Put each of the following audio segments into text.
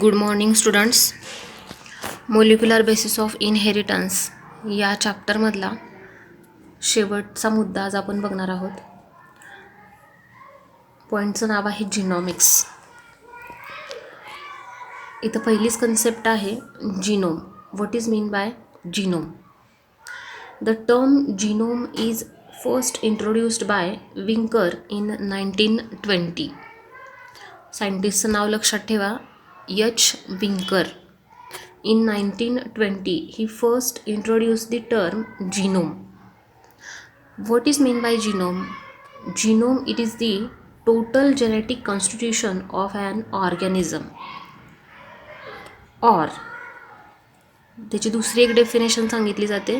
Good morning students. Molecular basis of inheritance या चॅप्टरमधला शेवटचा मुद्दा आज आपण बघणार आहोत. पॉईंटचं नाव आहे जिनॉमिक्स. इथं पहिलीच कन्सेप्ट आहे genome. What is mean by genome? The term genome is first introduced by Winkler in 1920. सायंटिस्टचं नाव लक्षात ठेवा, H. Winkler. In 1920, he first introduced the term genome. What is meant by genome? Genome, it is the total genetic constitution of an organism. Or त्याची दुसरी एक definition सांगितली जाते,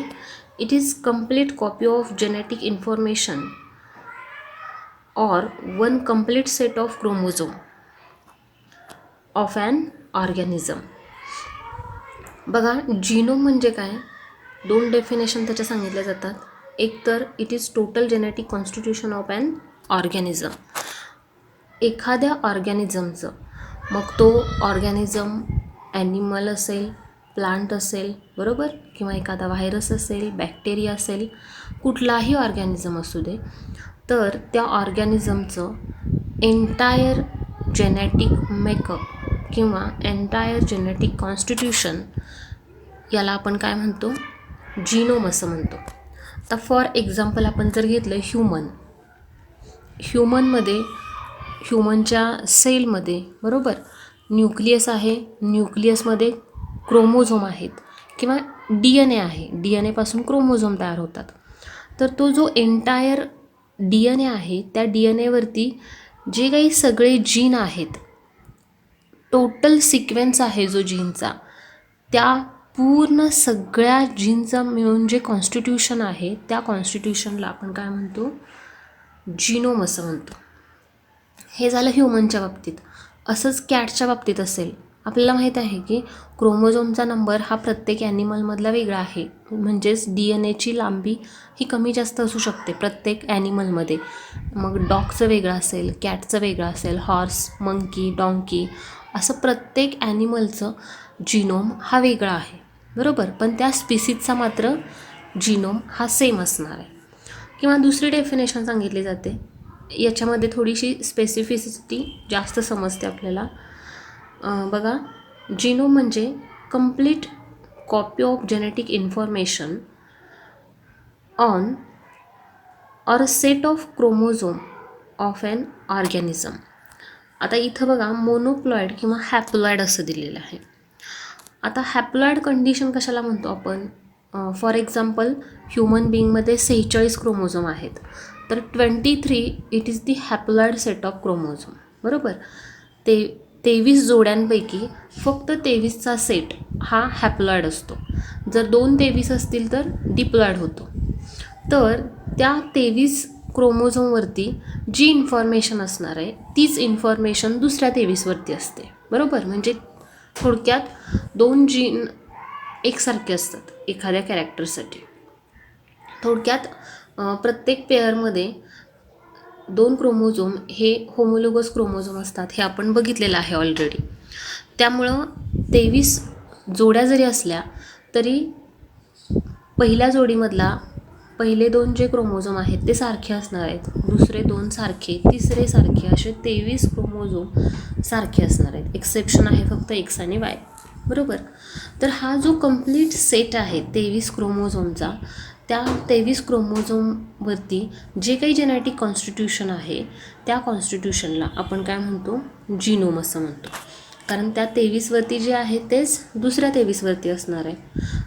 it is complete copy of genetic information or one complete set of chromosome of an organism. बघा, genome म्हणजे काय? दोन definition त्याच्या सांगितल्या जातात. एक तर it is total genetic constitution of an organism. एखाद्या ऑर्गॅनिझमचं, मग तो ऑर्गॅनिझम ॲनिमल असेल, प्लांट असेल, बरोबर, किंवा एखादा व्हायरस असेल, बॅक्टेरिया असेल, कुठलाही ऑर्गॅनिझम असू दे, तर त्या ऑर्गॅनिझमचं एंटायर जेनेटिक मेकअप किंवा एंटायर जेनेटिक कॉन्स्टिट्यूशन याला आपण काय म्हणतो? जीनोम असं म्हणतो. आता फॉर एक्झाम्पल आपण जर घेतलं ह्युमनच्या सेलमध्ये, बरोबर, न्यूक्लियस आहे, न्यूक्लियसमध्ये क्रोमोझोम आहेत किंवा DNA आहे, DNAपासून क्रोमोझोम तयार होतात. तर तो जो एंटायर DNA आहे, त्या DNAवरती जे काही सगळे जीन आहेत, टोटल सिक्वेन्स आहे जो जीनचा, त्या पूर्ण सगळ्या जीनचा मिळून जे कॉन्स्टिट्यूशन आहे, त्या कॉन्स्टिट्यूशनला आपण काय म्हणतो? जीनोम असं म्हणतो. हे झालं ह्युमनच्या बाबतीत. असंच कॅटच्या बाबतीत असेल. आपल्याला माहीत आहे की क्रोमोझोमचा नंबर हा प्रत्येक ॲनिमलमधला वेगळा आहे. म्हणजेच DNAची लांबी ही कमी जास्त असू शकते प्रत्येक ॲनिमलमध्ये. मग डॉगचं वेगळं असेल, कॅटचं वेगळं असेल, हॉर्स, मंकी, डॉंकी, असं प्रत्येक ॲनिमलचं जीनोम हा वेगळा आहे, बरोबर. पण त्या स्पीसीजचा मात्र जीनोम हा सेम असणार आहे. किंवा दुसरी डेफिनेशन सांगितली जाते, याच्यामध्ये थोडीशी स्पेसिफिसिटी जास्त समजते आपल्याला. बघा, जीनोम म्हणजे complete copy of genetic information on or a set of chromosome of an organism. आता इथं बघा, मोनोप्लॉइड किंवा हॅप्लॉइड असं दिलेलं आहे. आता हॅप्लॉइड कंडिशन कशाला म्हणतो आपण? फॉर एक्झाम्पल, ह्युमन बिईंगमध्ये 46 क्रोमोझोम आहेत, तर 23 it is the haploid set of chromosome, बरोबर. 23 जोड्यांपैकी फक्त 23चा सेट हा हॅप्लॉइड असतो. जर 2 23 असतील तर डिप्लॉइड होतो. तर त्या 23 क्रोमोझोमवरती जी इन्फॉर्मेशन असणार आहे, तीच इन्फॉर्मेशन दुसऱ्या 23वरती असते, बरोबर. म्हणजे थोडक्यात 2 जीन एकसारखे असतात एखाद्या कॅरेक्टरसाठी. थोडक्यात प्रत्येक पेअरमध्ये 2 क्रोमोझोम हे होमोलोगस क्रोमोझोम असतात, हे आपण बघितलेलं आहे ऑलरेडी. त्यामुळं 23 जोड्या जरी असल्या तरी पहिल्या जोडीमधला पहिले 2 जे क्रोमोझोम आहेत ते सारखे असणार आहेत, दुसरे 2 सारखे, तिसरे सारखे, असे 23 क्रोमोझोम सारखे असणार आहेत. एक्सेप्शन आहे फक्त X आणि Y, बरोबर. तर हा जो कंप्लीट सेट आहे 23 क्रोमोझोमचा, त्या 23 क्रोमोझोमवरती जे काही जेनेटिक कॉन्स्टिट्यूशन आहे, त्या कॉन्स्टिट्यूशनला आपण काय म्हणतो? जीनोम असं म्हणतो. कारण त्या 23वरती जे आहे तेच दुसऱ्या 23वरती असणार आहे.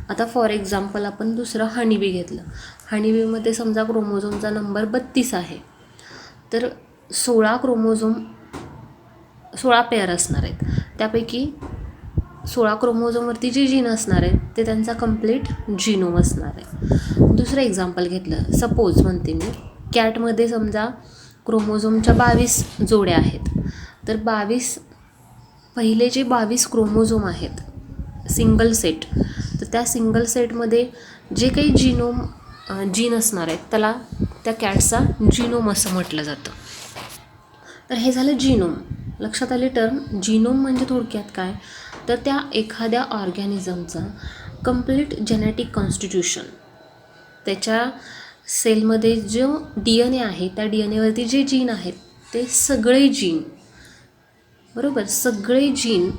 आता फॉर एक्झाम्पल आपण दुसरं हनीबी घेतलं. हनीबीमध्ये समजा क्रोमोझोमचा नंबर 32 आहे, तर 16 पेअर असणार आहेत. त्यापैकी 16 क्रोमोझोमवरती जे जीन असणार आहेत ते त्यांचा कंप्लीट जीनोम असणार आहे. दुसरं एक्झाम्पल घेतलं, सपोज म्हणते मी, कॅटमध्ये समजा क्रोमोझोमच्या 22 जोड्या आहेत, तर पहिले जे 22 क्रोमोझोम आहेत सिंगल सेट, तर त्या सिंगल सेटमध्ये जे काही जीन असणार आहेत त्याला त्या कॅटचा जीनोम असं म्हटलं जातं. तर हे झालं जीनोम. लक्षात आली टर्म. जीनोम म्हणजे थोडक्यात काय, तर त्या एखाद्या ऑर्गॅनिझमचा कंप्लीट जेनेटिक कॉन्स्टिट्यूशन, त्याच्या सेलमध्ये जो DNA आहे त्या DNAवरती जे जीन आहेत ते सगळे जीन, बरोबर, सगळे जीन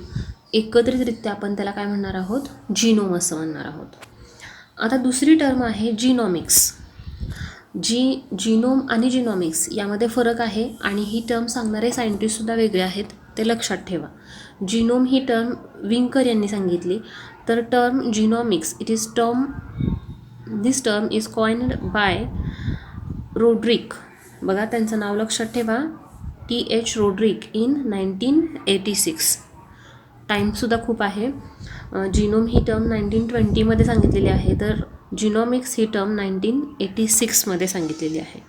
एकत्रितरित्या आपण त्याला काय म्हणणार आहोत, जीनोम असं म्हणणार आहोत. आता दुसरी टर्म आहे जीनॉमिक्स. जीनोम आणि जीनॉमिक्स यामध्ये फरक आहे आणि ही टर्म सांगणारे सायंटिस्टसुद्धा वेगळे आहेत, ते लक्षात ठेवा. जीनोम ही टर्म विंकर यांनी सांगितली, तर term genomics this term is coined by Roderick. बघा त्यांचं नाव लक्षात ठेवा, TH रोड्रिक इन 1986. टाईमसुद्धा खूप आहे. जीनोम ही टर्म 1920मध्ये सांगितलेली आहे, तर जीनॉमिक्स ही टर्म 1986मध्ये सांगितलेली आहे.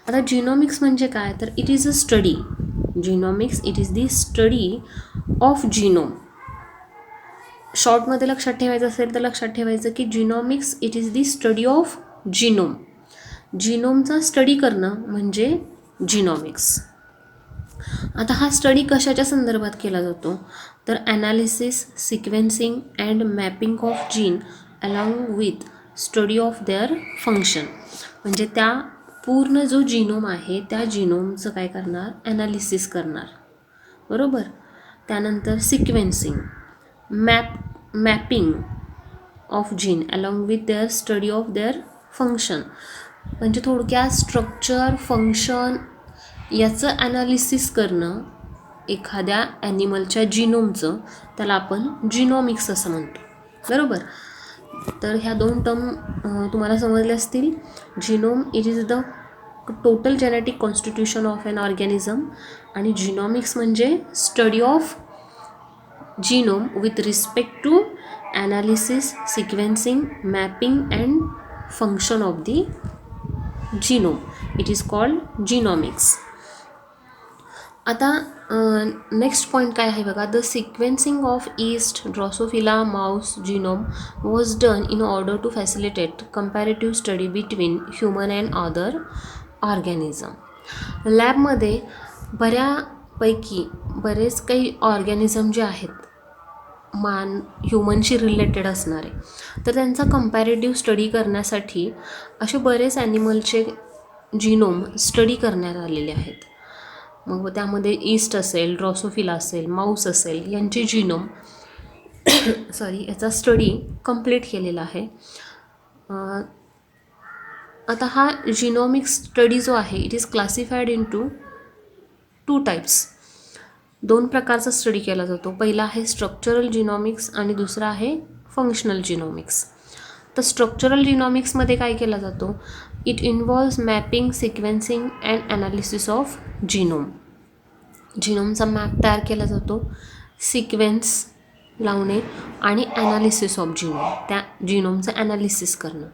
आता जीनॉमिक्स म्हणजे काय, तर it is a study. Genomics it is the study of genome. शॉर्टमध्ये लक्षात ठेवायचं असेल तर लक्षात ठेवायचं की genomics it is the study of genome. जीनोमचा स्टडी करणं म्हणजे जीनॉमिक्स. आता हा स्टडी कशाच्या संदर्भात केला जातो, तर analysis, sequencing and mapping of gene along with study of their function. म्हणजे त्या पूर्ण जो जीनोम आहे त्या जीनोमचं काय करणार, ॲनालिसिस करणार, बरोबर. त्यानंतर sequencing, mapping of gene along with their study of their function. म्हणजे थोडक्यात स्ट्रक्चर, फंक्शन याचं ॲनालिसिस करणं एखाद्या ॲनिमलच्या जीनोमचं, त्याला आपण जीनॉमिक्स असं म्हणतो, बरोबर. तर ह्या दोन टर्म तुम्हाला समजले असतील. Genome it is the total genetic constitution of an organism आणि जीनॉमिक्स म्हणजे study of genome with respect to analysis, sequencing, mapping and function of the genome. It is called genomics. आता नेक्स्ट पॉईंट काय आहे बघा, the sequencing of yeast Drosophila mouse genome was done in order to facilitate comparative study between human and other organism. लॅबमध्ये बरेच काही organism जे आहेत ह्युमनशी related असणारे, तर त्यांचा कंपॅरेटिव्ह स्टडी करण्यासाठी असे बरेच ॲनिमलचे जीनोम स्टडी करण्यात आलेले आहेत. मग त्यामध्ये ईस्ट असेल, ड्रॉसोफिला असेल, माऊस असेल, यांचे जीनोम याचा स्टडी कंप्लीट केलेला आहे. आता हा जीनोमिक स्टडी जो आहे it is classified into 2 types. 2 प्रकारचा स्टडी केला जातो. पहिला आहे स्ट्रक्चरल जीनोमिक्स आणि दुसरा आहे फंक्शनल जीनोमिक्स. तर स्ट्रक्चरल जीनोमिक्समध्ये काय केला जातो, it involves mapping, sequencing and analysis of genome. जीनोमचा मॅप तयार केला जातो, सिक्वेन्स लावणे आणि ॲनालिसिस ऑफ जीनोम, त्या जीनोमचं ॲनालिसिस करणं.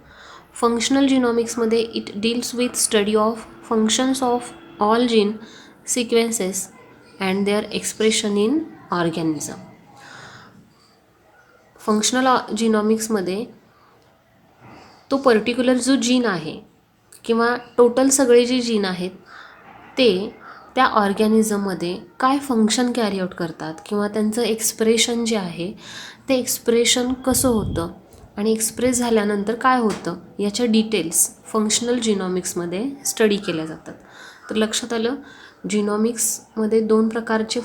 फंक्शनल जीनोमिक्समध्ये it deals with study of functions of all gene sequences and their expression in organism. Functional जीनोमिक्समध्ये तो पर्टिक्युलर जो जीन आहे किंवा टोटल सगळे जे जीन आहेत ते त्या ऑर्गॅनिझममध्ये काय फंक्शन कॅरी आऊट करतात किंवा त्यांचं एक्सप्रेशन जे आहे ते एक्सप्रेशन कसं होतं आणि एक्सप्रेस झाल्यानंतर काय होतं याच्या डिटेल्स फंक्शनल जीनोमिक्समध्ये स्टडी केल्या जातात. तर लक्षात आलं, जीनोमिक्समध्ये 2 प्रकारचे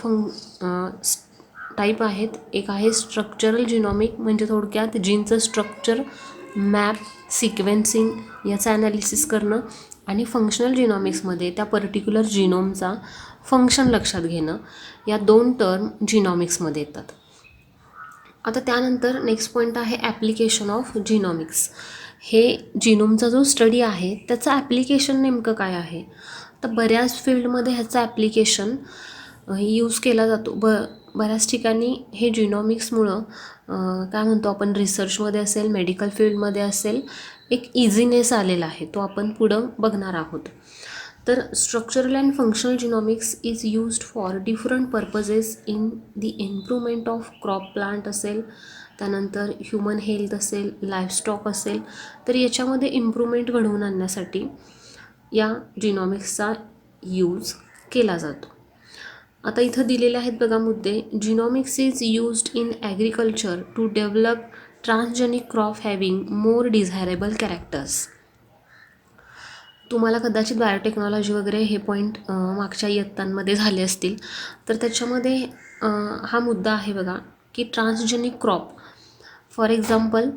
टाईप आहेत. एक आहे स्ट्रक्चरल जीनोमिक, म्हणजे थोडक्यात जीनचं स्ट्रक्चर, मॅप, सिक्वेन्सिंग याचं ॲनालिसिस करणं, आणि फंक्शनल जीनोमिक्समध्ये त्या पर्टिक्युलर जीनोमचा फंक्शन लक्षात घेणं. या 2 टर्म जीनोमिक्समध्ये येतात. आता त्यानंतर नेक्स्ट पॉईंट आहे ॲप्लिकेशन ऑफ जीनोमिक्स. हे जीनोमचा जो स्टडी आहे त्याचं ॲप्लिकेशन नेमकं काय आहे, तर बऱ्याच फील्डमध्ये ह्याचं ॲप्लिकेशन यूज केला जातो. बऱ्याच ठिकाणी हे जीनोमिक्समुळं काय म्हणतो आपण, रिसर्चमध्ये असेल, मेडिकल फील्डमध्ये असेल, एक इझीनेस आलेला आहे, तो आपण पुढं बघणार आहोत. तर structural and functional genomics is used for different purposes in the improvement of crop plant असेल, त्यानंतर ह्युमन हेल्थ असेल, लाईफस्टॉक असेल, तर याच्यामध्ये इम्प्रूव्हमेंट घडवून आणण्यासाठी या जीनोमिक्सचा यूज केला जातो. आता इथं दिलेले आहेत बघा मुद्दे. Genomics is used in agriculture to develop transgenic crop having more desirable characters. तुम्हाला कदाचित बायोटेक्नॉलॉजी वगैरे हे पॉईंट मागच्या इयत्तांमध्ये झाले असतील. तर त्याच्यामध्ये हा मुद्दा आहे बघा की ट्रान्सजेनिक क्रॉप, फॉर एक्झाम्पल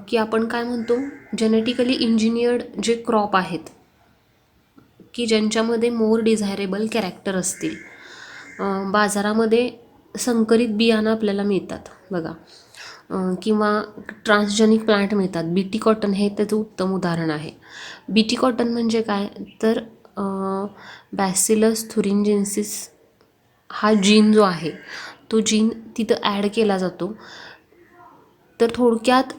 की आपण काय म्हणतो, जेनेटिकली इंजिनियर्ड जे क्रॉप आहेत की ज्यांच्यामध्ये मोर डिझायरेबल कॅरेक्टर असतील. बाजारामध्ये संकरित बियाणं आपल्याला मिळतात बघा, किंवा ट्रान्सजेनिक प्लांट मिळतात. बीटी कॉटन हे त्याचं उत्तम उदाहरण आहे. बीटी कॉटन म्हणजे काय, तर बॅसिलस थुरिंजिन्सिस हा जीन जो आहे तो जीन तिथं ॲड केला जातो. तर थोडक्यात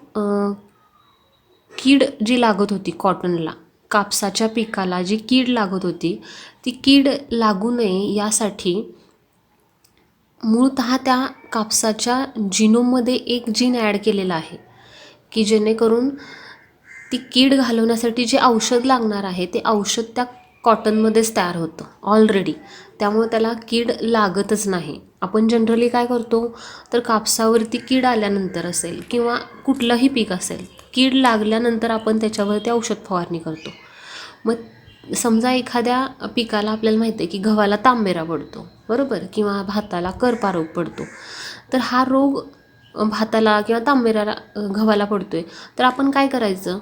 कीड जी लागत होती कॉटनला, कापसाच्या पिकाला जी कीड लागत होती, ती कीड लागू नये यासाठी मूळतः त्या कापसाच्या जिनोममध्ये एक जीन ॲड केलेलं आहे की जेणेकरून ती कीड घालवण्यासाठी जे औषध लागणार आहे ते औषध त्या कॉटनमध्येच तयार होतं ऑलरेडी. त्यामुळे त्याला कीड लागतच नाही. आपण जनरली काय करतो, तर कापसावरती कीड आल्यानंतर असेल किंवा कुठलंही पीक असेल, कीड लागल्यानंतर आपण त्याच्यावरती औषध फवारणी करतो. मग समजा एखाद्या पिकाला आपल्याला माहिती आहे की गव्हाला तांबेरा पडतो, बरोबर, किंवा भाताला करपा रोग पडतो. तर हा रोग भाताला किंवा तांबेऱ्याला गव्हाला पडतो आहे, तर आपण काय करायचं,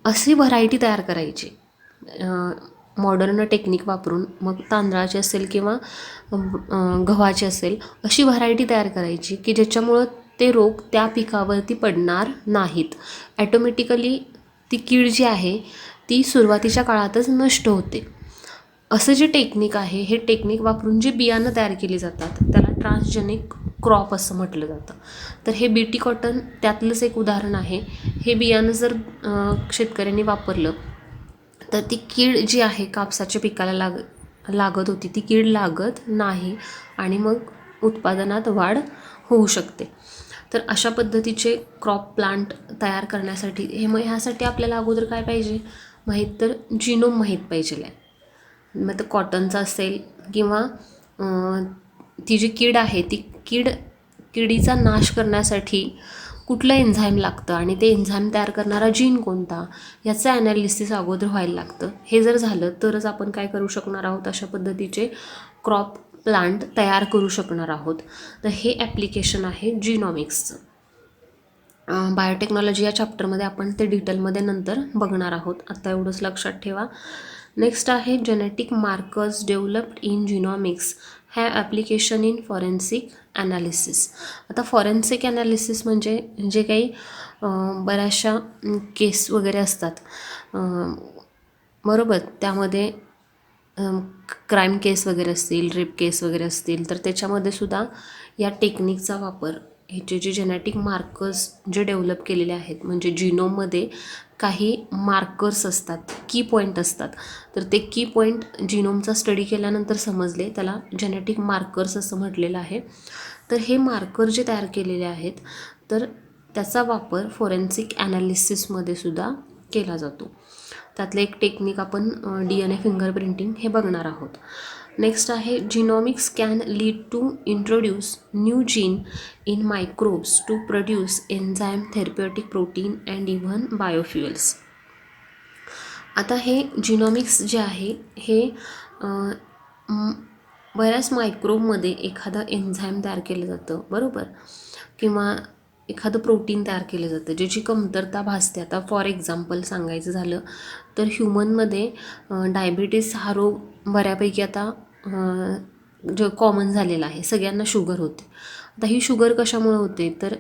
अशी व्हरायटी तयार करायची मॉडर्न टेक्निक वापरून. मग तांदळाची असेल किंवा गव्हाची असेल, अशी व्हरायटी तयार करायची की ज्याच्यामुळं ते रोग त्या पिकावरती पडणार नाहीत. ॲटोमॅटिकली ती कीड जी आहे ती सुरुवातीच्या काळातच नष्ट होते. असं जे टेक्निक आहे, हे टेक्निक वापरून जे बियाणं तयार केली जातात त्याला ट्रान्सजेनिक क्रॉप असं म्हटलं जातं. तर हे बीटी कॉटन त्यातलंच एक उदाहरण आहे. हे बियाणं जर शेतकऱ्यांनी वापरलं तर ती कीड जी आहे कापसाच्या पिकाला लागत होती ती कीड लागत नाही आणि मग उत्पादनात वाढ होऊ शकते. तर अशा पद्धतीचे क्रॉप प्लांट तयार करण्यासाठी मग ह्यासाठी आपल्याला अगोदर काय पाहिजे माहीत, तर जिनोम माहीत पाहिजे आहे. मग तर कॉटनचा असेल किंवा ती जी कीड आहे ती किडीचा नाश करण्यासाठी कुठलं एन्झाईम लागतं आणि ते एन्झाईम तयार करणारा जीन कोणता, याचं ॲनालिसिस अगोदर व्हायला लागतं. हे जर झालं तरच आपण काय करू शकणार आहोत, अशा पद्धतीचे क्रॉप प्लांट तयार करू शकणार आहोत. तर हे ॲप्लिकेशन आहे जिनॉमिक्सचं. बायोटेक्नॉलॉजी या चॅप्टरमध्ये आपण ते डिटेलमध्ये नंतर बघणार आहोत. आता एवढंच लक्षात ठेवा. नेक्स्ट आहे genetic markers developed in genomics have application in forensic analysis. आता फॉरेन्सिक ॲनालिसिस म्हणजे जे काही बऱ्याचशा केस वगैरे असतात, बरोबर, त्यामध्ये क्राईम केस वगैरे असतील, रेप केस वगैरे असतील, तर त्याच्यामध्ये सुद्धा या टेक्निकचा वापर, ह्याचे जे जेनेटिक मार्कर्स जे डेव्हलप केलेले आहेत, म्हणजे जिनोममध्ये काही मार्कर्स असतात, की पॉईंट असतात, तर ते की पॉईंट जिनोमचा स्टडी केल्यानंतर समजले, त्याला जेनेटिक मार्कर्स असं म्हटलेलं आहे. तर हे मार्कर जे तयार केलेले आहेत तर त्याचा वापर फॉरेन्सिक ॲनालिसिसमध्ये सुद्धा केला जातो. त्यातलं एक टेक्निक आपण DNA फिंगरप्रिंटिंग हे बघणार आहोत. नेक्स्ट आहे genomics can lead to introduce new gene in microbes to produce enzyme, therapeutic protein and even biofuels. आता हे जिनॉमिक्स जे आहे हे बऱ्याच मायक्रोबमध्ये एखादं एन्झाईम तयार केलं जातं, बरोबर, किंवा एखादं प्रोटीन तयार केलं जातं ज्याची कमतरता भासते. आता फॉर एक्झाम्पल सांगायचं झालं तर ह्युमनमध्ये डायबिटीस हा रोग बऱ्यापैकी आता जो कॉमन झालेला आहे, सगळ्यांना शुगर होते. आता ही शुगर कशामुळे होते, तर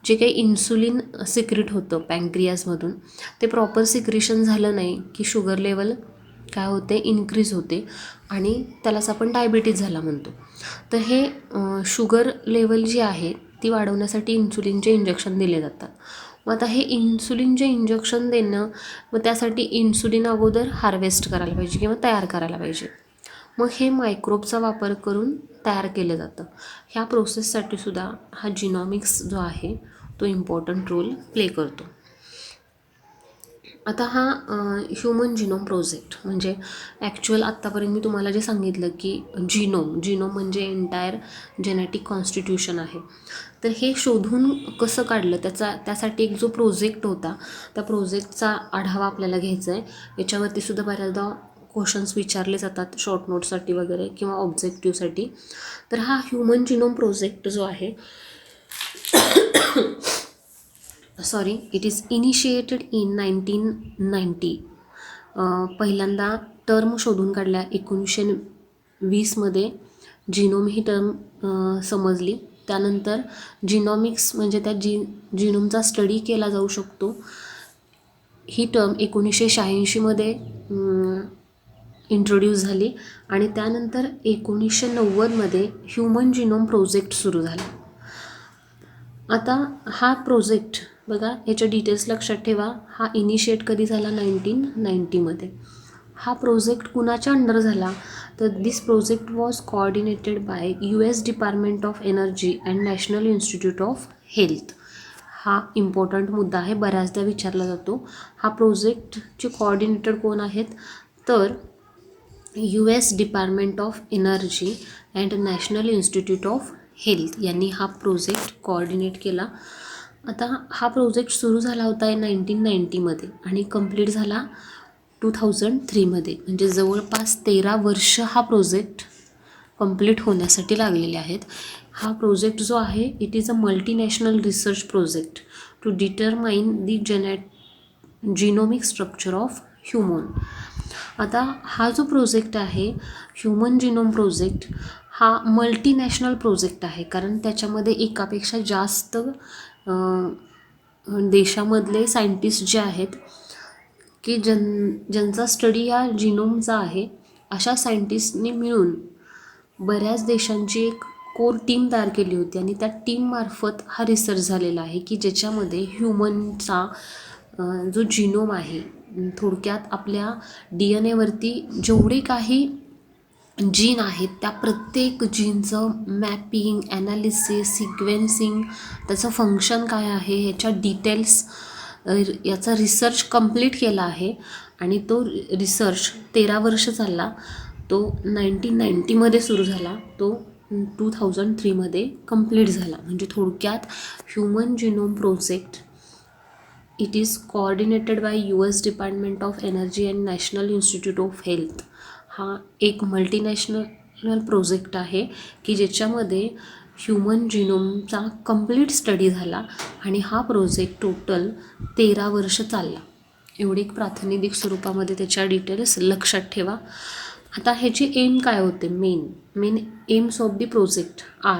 जे काही इन्सुलिन सिक्रिट होतं पँक्रियासमधून ते प्रॉपर सिक्रिशन झालं नाही की शुगर लेवल काय होते, इन्क्रीज होते आणि त्यालाच आपण डायबिटीज झाला म्हणतो. तर हे शुगर लेवल जी आहे ती वाढवण्यासाठी इन्सुलिनचे इंजेक्शन दिले जातात. मग आता हे इन्सुलिनचे इंजेक्शन देणं, मग त्यासाठी इन्सुलिन अगोदर हार्वेस्ट करायला पाहिजे किंवा तयार करायला पाहिजे. मग हे मायक्रोबचा वापर करून तयार केलं जातं. ह्या प्रोसेससाठी सुद्धा हा जिनॉमिक्स जो आहे तो इम्पॉर्टंट रोल प्ले करतो. आता हा ह्युमन जिनोम प्रोजेक्ट म्हणजे ॲक्च्युअल आत्तापर्यंत मी तुम्हाला जे सांगितलं की जिनोम म्हणजे एंटायर जेनेटिक कॉन्स्टिट्यूशन आहे. तर हे शोधून कसं काढलं त्यासाठी एक जो प्रोजेक्ट होता त्या प्रोजेक्टचा आढावा आपल्याला घ्यायचा आहे. याच्यावरती सुद्धा बऱ्याचदा क्वेश्चन्स विचारले जातात शॉर्ट नोटसाठी वगैरे किंवा ऑब्जेक्टिव्हसाठी. तर हा ह्युमन जिनोम प्रोजेक्ट जो आहे इट इज इनिशिएटेड इन 1990. पहिल्यांदा टर्म शोधून काढल्या 1920मध्ये. जिनोम ही टर्म समजली. त्यानंतर जिनॉमिक्स म्हणजे त्या जिनोमचा स्टडी केला जाऊ शकतो ही टर्म 1986मध्ये इंट्रोड्यूस झाली आणि त्यानंतर 1990मध्ये ह्युमन जिनोम प्रोजेक्ट सुरू झाला. आता हा प्रोजेक्ट बघा, याच्या डिटेल्स लक्षात ठेवा. हा इनिशिएट कधी झाला? 1990मध्ये. हा प्रोजेक्ट कुणाच्या अंडर झाला? तर this project was coordinated by US department of energy and national institute of health. हा इम्पॉर्टंट मुद्दा आहे, बऱ्याचदा विचारला जातो. हा प्रोजेक्टचे कोऑर्डिनेटर कोण आहेत? तर US department of energy and national institute of health यांनी हा प्रोजेक्ट कोऑर्डिनेट केला. आता हा प्रोजेक्ट सुरू झाला होता 1990मध्ये आणि कंप्लीट झाला 2003मध्ये. म्हणजे जवळपास 13 वर्ष हा प्रोजेक्ट कंप्लीट होण्यासाठी लागलेले आहेत. हा प्रोजेक्ट जो आहे it is a multinational research project to determine the genomic structure of human. आता हा जो प्रोजेक्ट आहे ह्युमन जिनोम प्रोजेक्ट हा मल्टीनॅशनल प्रोजेक्ट आहे, कारण त्याच्यामध्ये एकापेक्षा जास्त देशामधले सायंटिस्ट जे आहेत की ज्यांचा स्टडी या जिनोमचा आहे, अशा सायंटिस्टनी मिळून बऱ्याच देशांची एक कोर टीम तयार केली होती आणि त्या टीममार्फत हा रिसर्च झालेला आहे की ज्याच्यामध्ये ह्युमनचा जो जिनोम आहे, थोडक्यात आपल्या DNA वरती जेवढे काही जीन आहेत त्या प्रत्येक जीनचं मॅपिंग, ॲनालिसिस, सिक्वेन्सिंग, त्याचं फंक्शन काय आहे ह्याच्या डिटेल्स, याचा रिसर्च कंप्लीट केला आहे. आणि तो रिसर्च 13 वर्ष चालला. तो 1990मध्ये सुरू झाला, तो 2003मध्ये कंप्लीट झाला. म्हणजे थोडक्यात human genome project it is coordinated by US department of energy and national institute of health. हा एक मल्टीनॅशनल प्रोजेक्ट आहे की ज्याच्यामध्ये ह्युमन जिनोमचा कंप्लीट स्टडी झाला आणि हा प्रोजेक्ट टोटल 13 वर्ष चालला. एवढे एक प्रातिनिधिक स्वरूपामध्ये त्याच्या डिटेल्स लक्षात ठेवा. आता ह्याचे एम काय होते? Main aims of the project are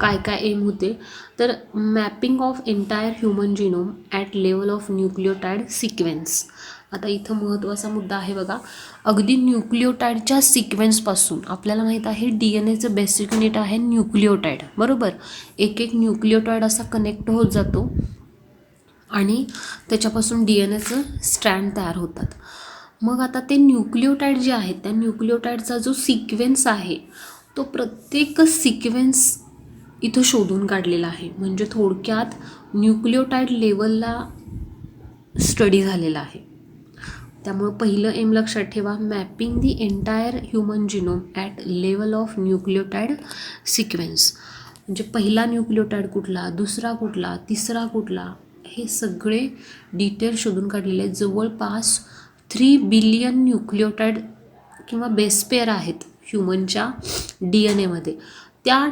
काय एम होते? तर mapping of entire human genome at level of nucleotide sequence. आता इथं महत्त्वाचा मुद्दा आहे बघा, अगदी न्यूक्लियोटाईडच्या सिक्वेन्सपासून आपल्याला माहीत आहे DNAचं बेसिक युनिट आहे न्यूक्लियोटाईड, बरोबर. एक न्यूक्लियोटाईड असा कनेक्ट होत जातो आणि त्याच्यापासून DNAचं स्ट्रँड तयार होतात. मग आता ते न्यूक्लियोटाईड जे आहेत त्या न्यूक्लियोटाईडचा जो सिक्वेन्स आहे तो प्रत्येक सिक्वेन्स इथं शोधून काढलेला आहे. म्हणजे थोडक्यात न्यूक्लियोटाईड लेवलला स्टडी झालेला आहे. त्यामुळं पहिलं एम लक्षात ठेवा, mapping the entire human genome at level of nucleotide sequence. म्हणजे पहिला न्यूक्लियोटाईड कुठला, दुसरा कुठला, तिसरा कुठला, हे सगळे डिटेल शोधून काढलेले आहेत. जवळपास 3 बिलियन न्यूक्लियोटाईड किंवा बेस पेअर आहेत ह्युमनच्या DNAमध्ये. त्या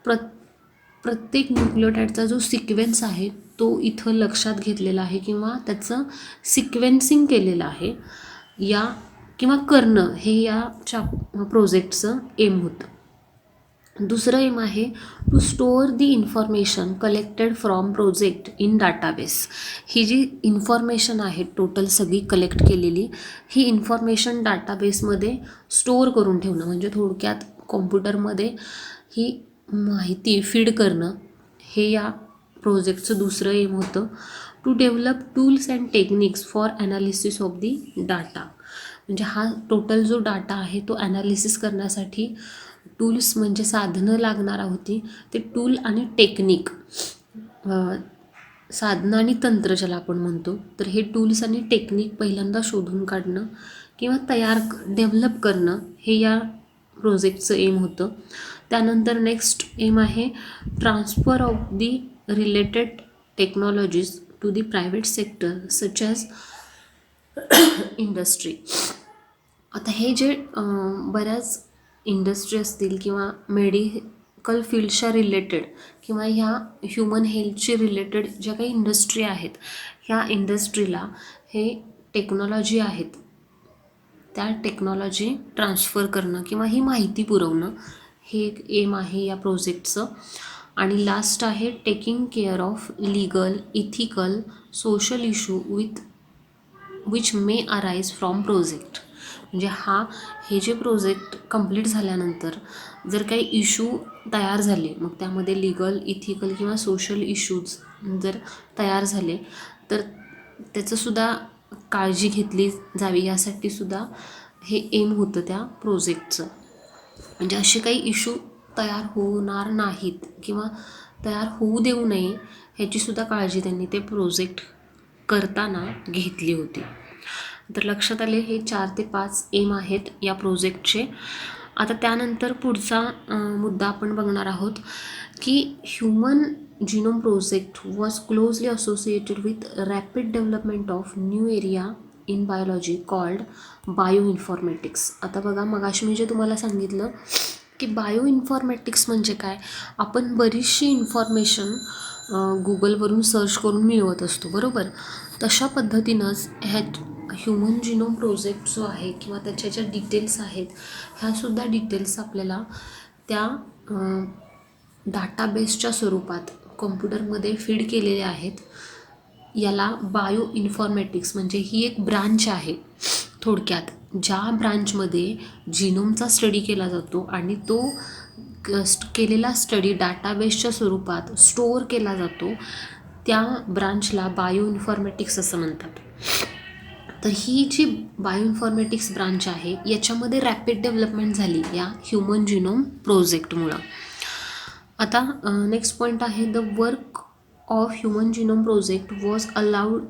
प्रत्येक न्यूक्लियोटाईडचा जो सिक्वेन्स आहे तो इथं लक्षात घेतलेला आहे किंवा त्याचं सिक्वेन्सिंग केलेलं आहे या किंवा करणं हे या प्रोजेक्टचं एम होतं. दुसरं एम आहे to store the information collected from project in database. ही जी इन्फॉर्मेशन आहे टोटल सगळी कलेक्ट केलेली, ही इन्फॉर्मेशन डाटाबेसमध्ये स्टोअर करून ठेवणं. म्हणजे थोडक्यात कॉम्प्युटरमध्ये ही माहिती फीड करणं हे या प्रोजेक्टचं दुसरं एम होतं. To develop tools and techniques for analysis of the data. म्हणजे हा टोटल जो डाटा आहे तो ॲनालिसिस करण्यासाठी टूल्स म्हणजे साधनं लागणार होती. ते टूल आणि टेक्निक साधनं आणि तंत्र ज्याला आपण म्हणतो, तर हे टूल्स आणि टेक्निक पहिल्यांदा शोधून काढणं किंवा डेव्हलप करणं हे या प्रोजेक्टचं एम होतं. त्यानंतर नेक्स्ट एम आहे transfer of the related technologies to the private sector such as industry. आता हे जे बऱ्याच इंडस्ट्री असतील किंवा मेडिकल फील्डच्या रिलेटेड किंवा ह्या ह्युमन हेल्थशी रिलेटेड ज्या काही इंडस्ट्री आहेत, ह्या इंडस्ट्रीला हे टेक्नॉलॉजी आहेत त्या टेक्नॉलॉजी ट्रान्सफर करणं किंवा ही माहिती पुरवणं हे एक एम आहे या प्रोजेक्टचं. आणि लास्ट आहे taking care of legal, ethical, social issue which may arise from project. म्हणजे हे जे प्रोजेक्ट कंप्लीट झाल्यानंतर जर काही इश्यू तयार झाले, मग त्यामध्ये लीगल, इथिकल किंवा सोशल इश्यूज जर तयार झाले तर त्याचंसुद्धा काळजी घेतली जावी, यासाठी सुद्धा हे एम होतं त्या प्रोजेक्टचं. म्हणजे असे काही इश्यू तयार होणार नाहीत किंवा तयार होऊ देऊ नये ह्याचीसुद्धा काळजी त्यांनी ते प्रोजेक्ट करताना घेतली होती. तर लक्षात आले हे 4 ते 5 एम आहेत या प्रोजेक्टचे. आता त्यानंतर पुढचा मुद्दा आपण बघणार आहोत की human genome project was closely associated with rapid development of new area in biology called bio informatics. आता बघा, मगाशी मी जे तुम्हाला सांगितलं की बायो इन्फॉर्मॅटिक्स म्हणजे काय, आपण बरीचशी इन्फॉर्मेशन गुगलवरून सर्च करून मिळवत असतो, बरोबर. तशा पद्धतीनंच ह्युमन जिनोम प्रोजेक्ट जो आहे किंवा त्याच्या ज्या डिटेल्स आहेत ह्यासुद्धा डिटेल्स आपल्याला त्या डाटाबेसच्या स्वरूपात कॉम्प्युटरमध्ये फीड केलेले आहेत. याला बायो इन्फॉर्मॅटिक्स म्हणजे ही एक ब्रांच आहे थोडक्यात, ज्या ब्रांचमध्ये जिनोमचा स्टडी केला जातो आणि तो केलेला स्टडी डाटाबेसच्या स्वरूपात स्टोअर केला जातो. त्या ब्रांचला बायो इन्फॉर्मॅटिक्स असं म्हणतात. तर ही जी बायो इन्फॉर्मॅटिक्स ब्रांच आहे याच्यामध्ये रॅपिड डेव्हलपमेंट झाली या ह्युमन जिनोम प्रोजेक्टमुळं. आता नेक्स्ट पॉईंट आहे the work of human genome project was allowed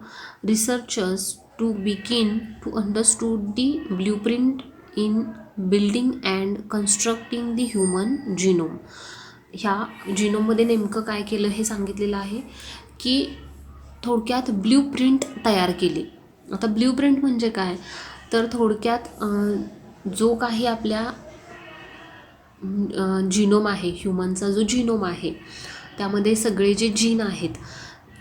researchers to begin to understood the blueprint in building and constructing the human genome. ह्या जिनोममध्ये नेमकं काय केलं हे सांगितलेलं आहे की थोडक्यात ब्ल्यूप्रिंट तयार केली. आता ब्ल्यूप्रिंट म्हणजे काय, तर थोडक्यात जो काही आपल्या जिनोम आहे, ह्युमनचा जो जिनोम आहे त्यामध्ये सगळे जे जीन आहेत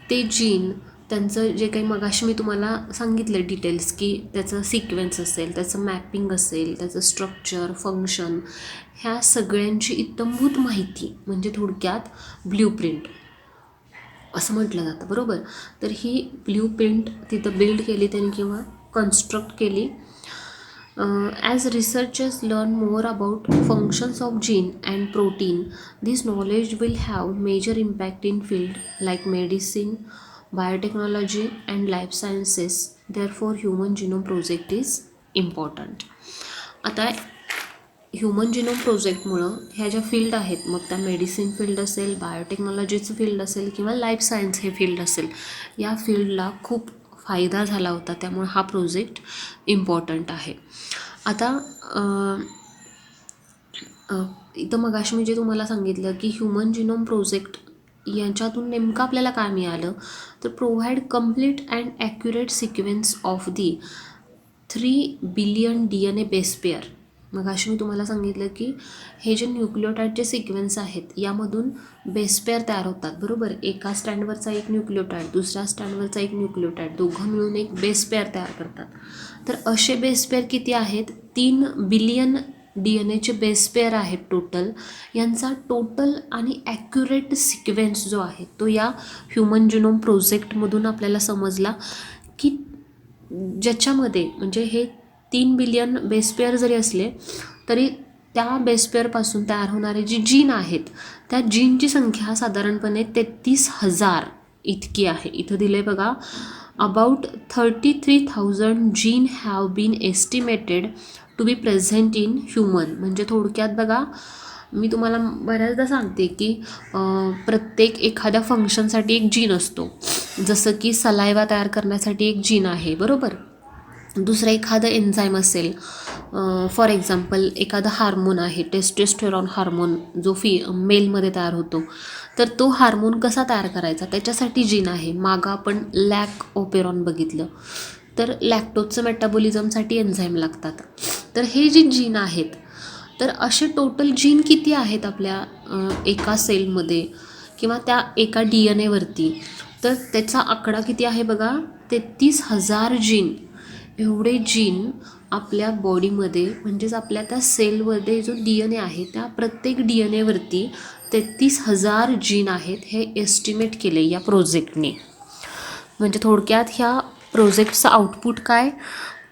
ते जीन त्यांचं जे काही मगाशी मी तुम्हाला सांगितलं डिटेल्स की त्याचं सिक्वेन्स असेल, त्याचं मॅपिंग असेल, त्याचं स्ट्रक्चर, फंक्शन, ह्या सगळ्यांची इत्थंभूत माहिती म्हणजे थोडक्यात ब्ल्यूप्रिंट असं म्हटलं जातं, बरोबर. तर ही ब्ल्यूप्रिंट तिथं बिल्ड केली त्यांनी किंवा कन्स्ट्रक्ट केली. As researchers learn more about functions of gene and protein this knowledge will have major impact in field like medicine, biotechnology and life sciences. Therefore human genome project is important. आता human genome प्रोजेक्टमुळं ह्या ज्या field आहेत, मग त्या medicine field असेल, बायोटेक्नॉलॉजीचं field असेल किंवा लाईफ सायन्स हे फील्ड असेल, या फील्डला खूप फायदा झाला होता. त्यामुळे हा प्रोजेक्ट इम्पॉर्टंट आहे. आता इथं मगाशी मी जे तुम्हाला सांगितलं की ह्युमन जिनोम प्रोजेक्ट यांच्यातून नेमकं आपल्याला काय मिळालं, तर provide complete and accurate sequence of the 3 billion DNA base pair. मगाशी मी तुम्हाला सांगितलं की हे जे न्यूक्लियोटाईडचे सिक्वेन्स आहेत यामधून बेस पेअर तयार होतात, बरोबर. एका स्टँडवरचा एक न्यूक्लियोटाईड, दुसऱ्या स्टँडवरचा एक न्यूक्लियोटाईड, दोघं मिळून एक बेस पेअर तयार करतात. तर असे बेस पेअर किती आहेत, 3 बिलियन DNAचे बेस पेअर आहेत टोटल. यांचा टोटल आणि ॲक्युरेट सिक्वेन्स जो आहे तो या ह्युमन जिनोम प्रोजेक्टमधून आपल्याला समजला की ज्याच्यामध्ये म्हणजे हे 3 बिलियन बेस पेअर जरी असले तरी त्या बेस पेअरपासून तयार होणारे जे जीन आहेत त्या जीनची संख्या साधारणपणे 33,000 इतकी आहे. इथं दिलं आहे बघा, about 33,000 gene have been estimated to be present in human. म्हणजे थोडक्यात बघा, मी तुम्हाला बऱ्याचदा सांगते की प्रत्येक एखाद्या फंक्शनसाठी एक जीन असतो. जसं की सलायवा तयार करण्यासाठी एक जीन आहे, बरोबर. दुसरं एखादं एन्झाईम असेल, फॉर एक्झाम्पल एखादा हार्मोन आहे, टेस्टोस्टेरॉन हार्मोन, जो मेलमध्ये तयार होतो, तर तो हार्मोन कसा तयार करायचा त्याच्यासाठी जीन आहे. मागं आपण लॅक ओपेरॉन बघितलं, तर लॅक्टोजचं मेटाबॉलिझमसाठी एन्झाईम लागतात. तर हे जे जीन आहेत, तर असे टोटल जीन किती आहेत आपल्या एका सेलमध्ये किंवा त्या एका DNA वरती, तर त्याचा आकडा किती आहे बघा, 33,000 जीन. एवढे जीन आपल्या बॉडीमध्ये, म्हणजेच आपल्या त्या सेलमध्ये जो DNA आहे, त्या प्रत्येक DNAवरती 33,000 जीन आहेत, हे एस्टिमेट केले या प्रोजेक्टने. म्हणजे थोडक्यात ह्या प्रोजेक्टचं आउटपुट काय,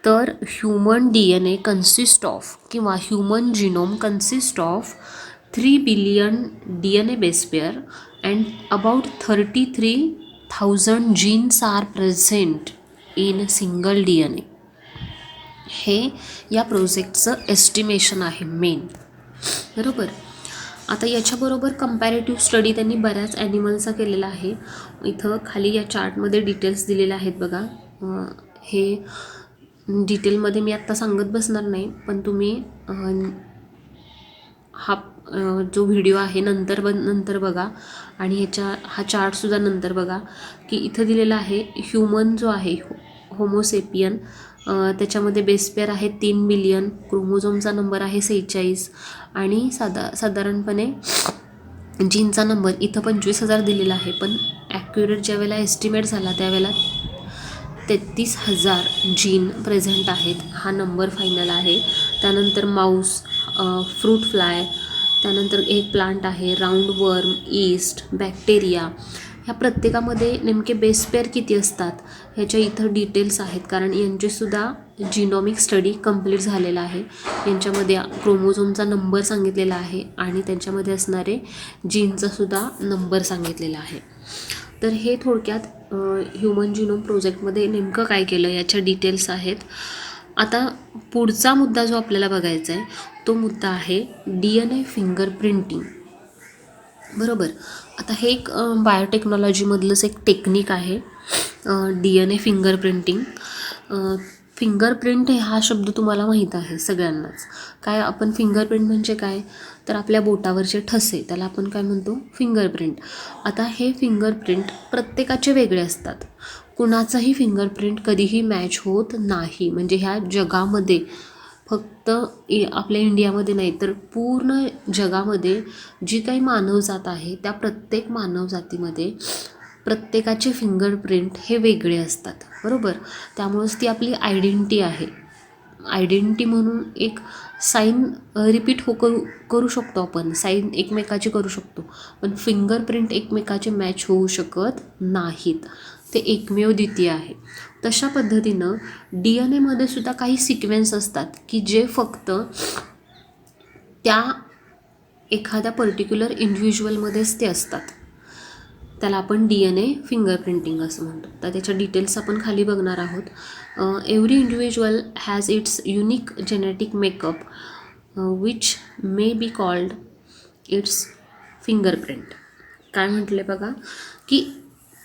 तर ह्युमन DNA कन्सिस्ट ऑफ किंवा human genome consist of 3 billion DNA base pair and about 33,000 genes are present in single DNA. हे या प्रोजेक्टचं एस्टिमेशन आहे मेन, बरोबर. आता याच्याबरोबर कंपॅरेटिव्ह स्टडी त्यांनी बऱ्याच ॲनिमल्सचा केलेला आहे. इथं खाली या चार्टमध्ये डिटेल्स दिलेले आहेत बघा. हे डिटेलमध्ये मी आत्ता सांगत बसणार नाही, पण तुम्ही हा जो व्हिडिओ आहे नंतर बघा, आणि हा चार्टसुद्धा नंतर बघा, की इथं दिलेला आहे ह्युमन जो आहे होमोसेपियन, त्याच्यामध्ये बेस पेअर आहे 3 बिलियन, क्रोमोझोमचा नंबर आहे 46, आणि साधारणपणे जीनचा नंबर इथं 25,000 दिलेला आहे, पण ॲक्युरेट ज्यावेळेला एस्टिमेट झाला त्यावेळेला 33,000 जीन प्रेझेंट आहेत, हा नंबर फायनल आहे. त्यानंतर माऊस, फ्रूट फ्लाय, त्यानंतर एक प्लांट आहे, राऊंड वर्म, ईस्ट, बॅक्टेरिया, ह्या प्रत्येकामध्ये नेमके बेस पेअर किती असतात ह्याच्या इथं डिटेल्स आहेत, कारण यांचेसुद्धा जिनॉमिक स्टडी कंप्लीट झालेला आहे. यांच्यामध्ये क्रोमोझोमचा नंबर सांगितलेला आहे आणि त्यांच्यामध्ये असणारे जीनचासुद्धा नंबर सांगितलेला आहे. तर हे थोडक्यात ह्युमन जिनोम प्रोजेक्टमध्ये नेमकं काय केलं याच्या डिटेल्स आहेत. आता पुढचा मुद्दा जो आपल्याला बघायचा आहे तो मुद्दा आहे DNA फिंगर प्रिंटिंग, बरोबर. आता हे एक बायोटेक्नॉलॉजीमधलंच एक टेक्निक आहे, DNA फिंगर प्रिंटिंग. फिंगरप्रिंट हा शब्द तुम्हाला माहीत आहे सगळ्यांनाच. काय आपण फिंगरप्रिंट म्हणजे काय, तर आपल्या बोटावरचे ठसे, त्याला आपण काय म्हणतो, फिंगरप्रिंट. आता हे फिंगरप्रिंट प्रत्येकाचे वेगळे असतात, कुणाचाही फिंगरप्रिंट कधीही मॅच होत नाही. म्हणजे ह्या जगामध्ये फक्त आपल्या इंडियामध्ये नाही तर पूर्ण जगामध्ये जी काही मानवजात आहे त्या प्रत्येक मानवजातीमध्ये प्रत्येकाचे फिंगरप्रिंट हे वेगळे असतात, बरोबर. त्यामुळेच ती आपली आयडेंटिटी आहे. आयडेंटिटी म्हणून एक साईन रिपीट करू शकतो आपण, साईन एकमेकाची करू शकतो, पण फिंगरप्रिंट एकमेकाचे मॅच होऊ शकत नाहीत, ते एकमेव द्वितीय आहे. तशा पद्धतीनं DNAमध्ये सुद्धा काही सिक्वेन्स असतात की जे फक्त त्या एखाद्या पर्टिक्युलर इंडिव्हिज्युअलमध्येच ते असतात, त्याला आपण DNA फिंगरप्रिंटिंग असं म्हणतो. तर त्याच्या डिटेल्स आपण खाली बघणार आहोत. Every individual has its unique genetic makeup which may be called its fingerprint. काय म्हटले बघा, की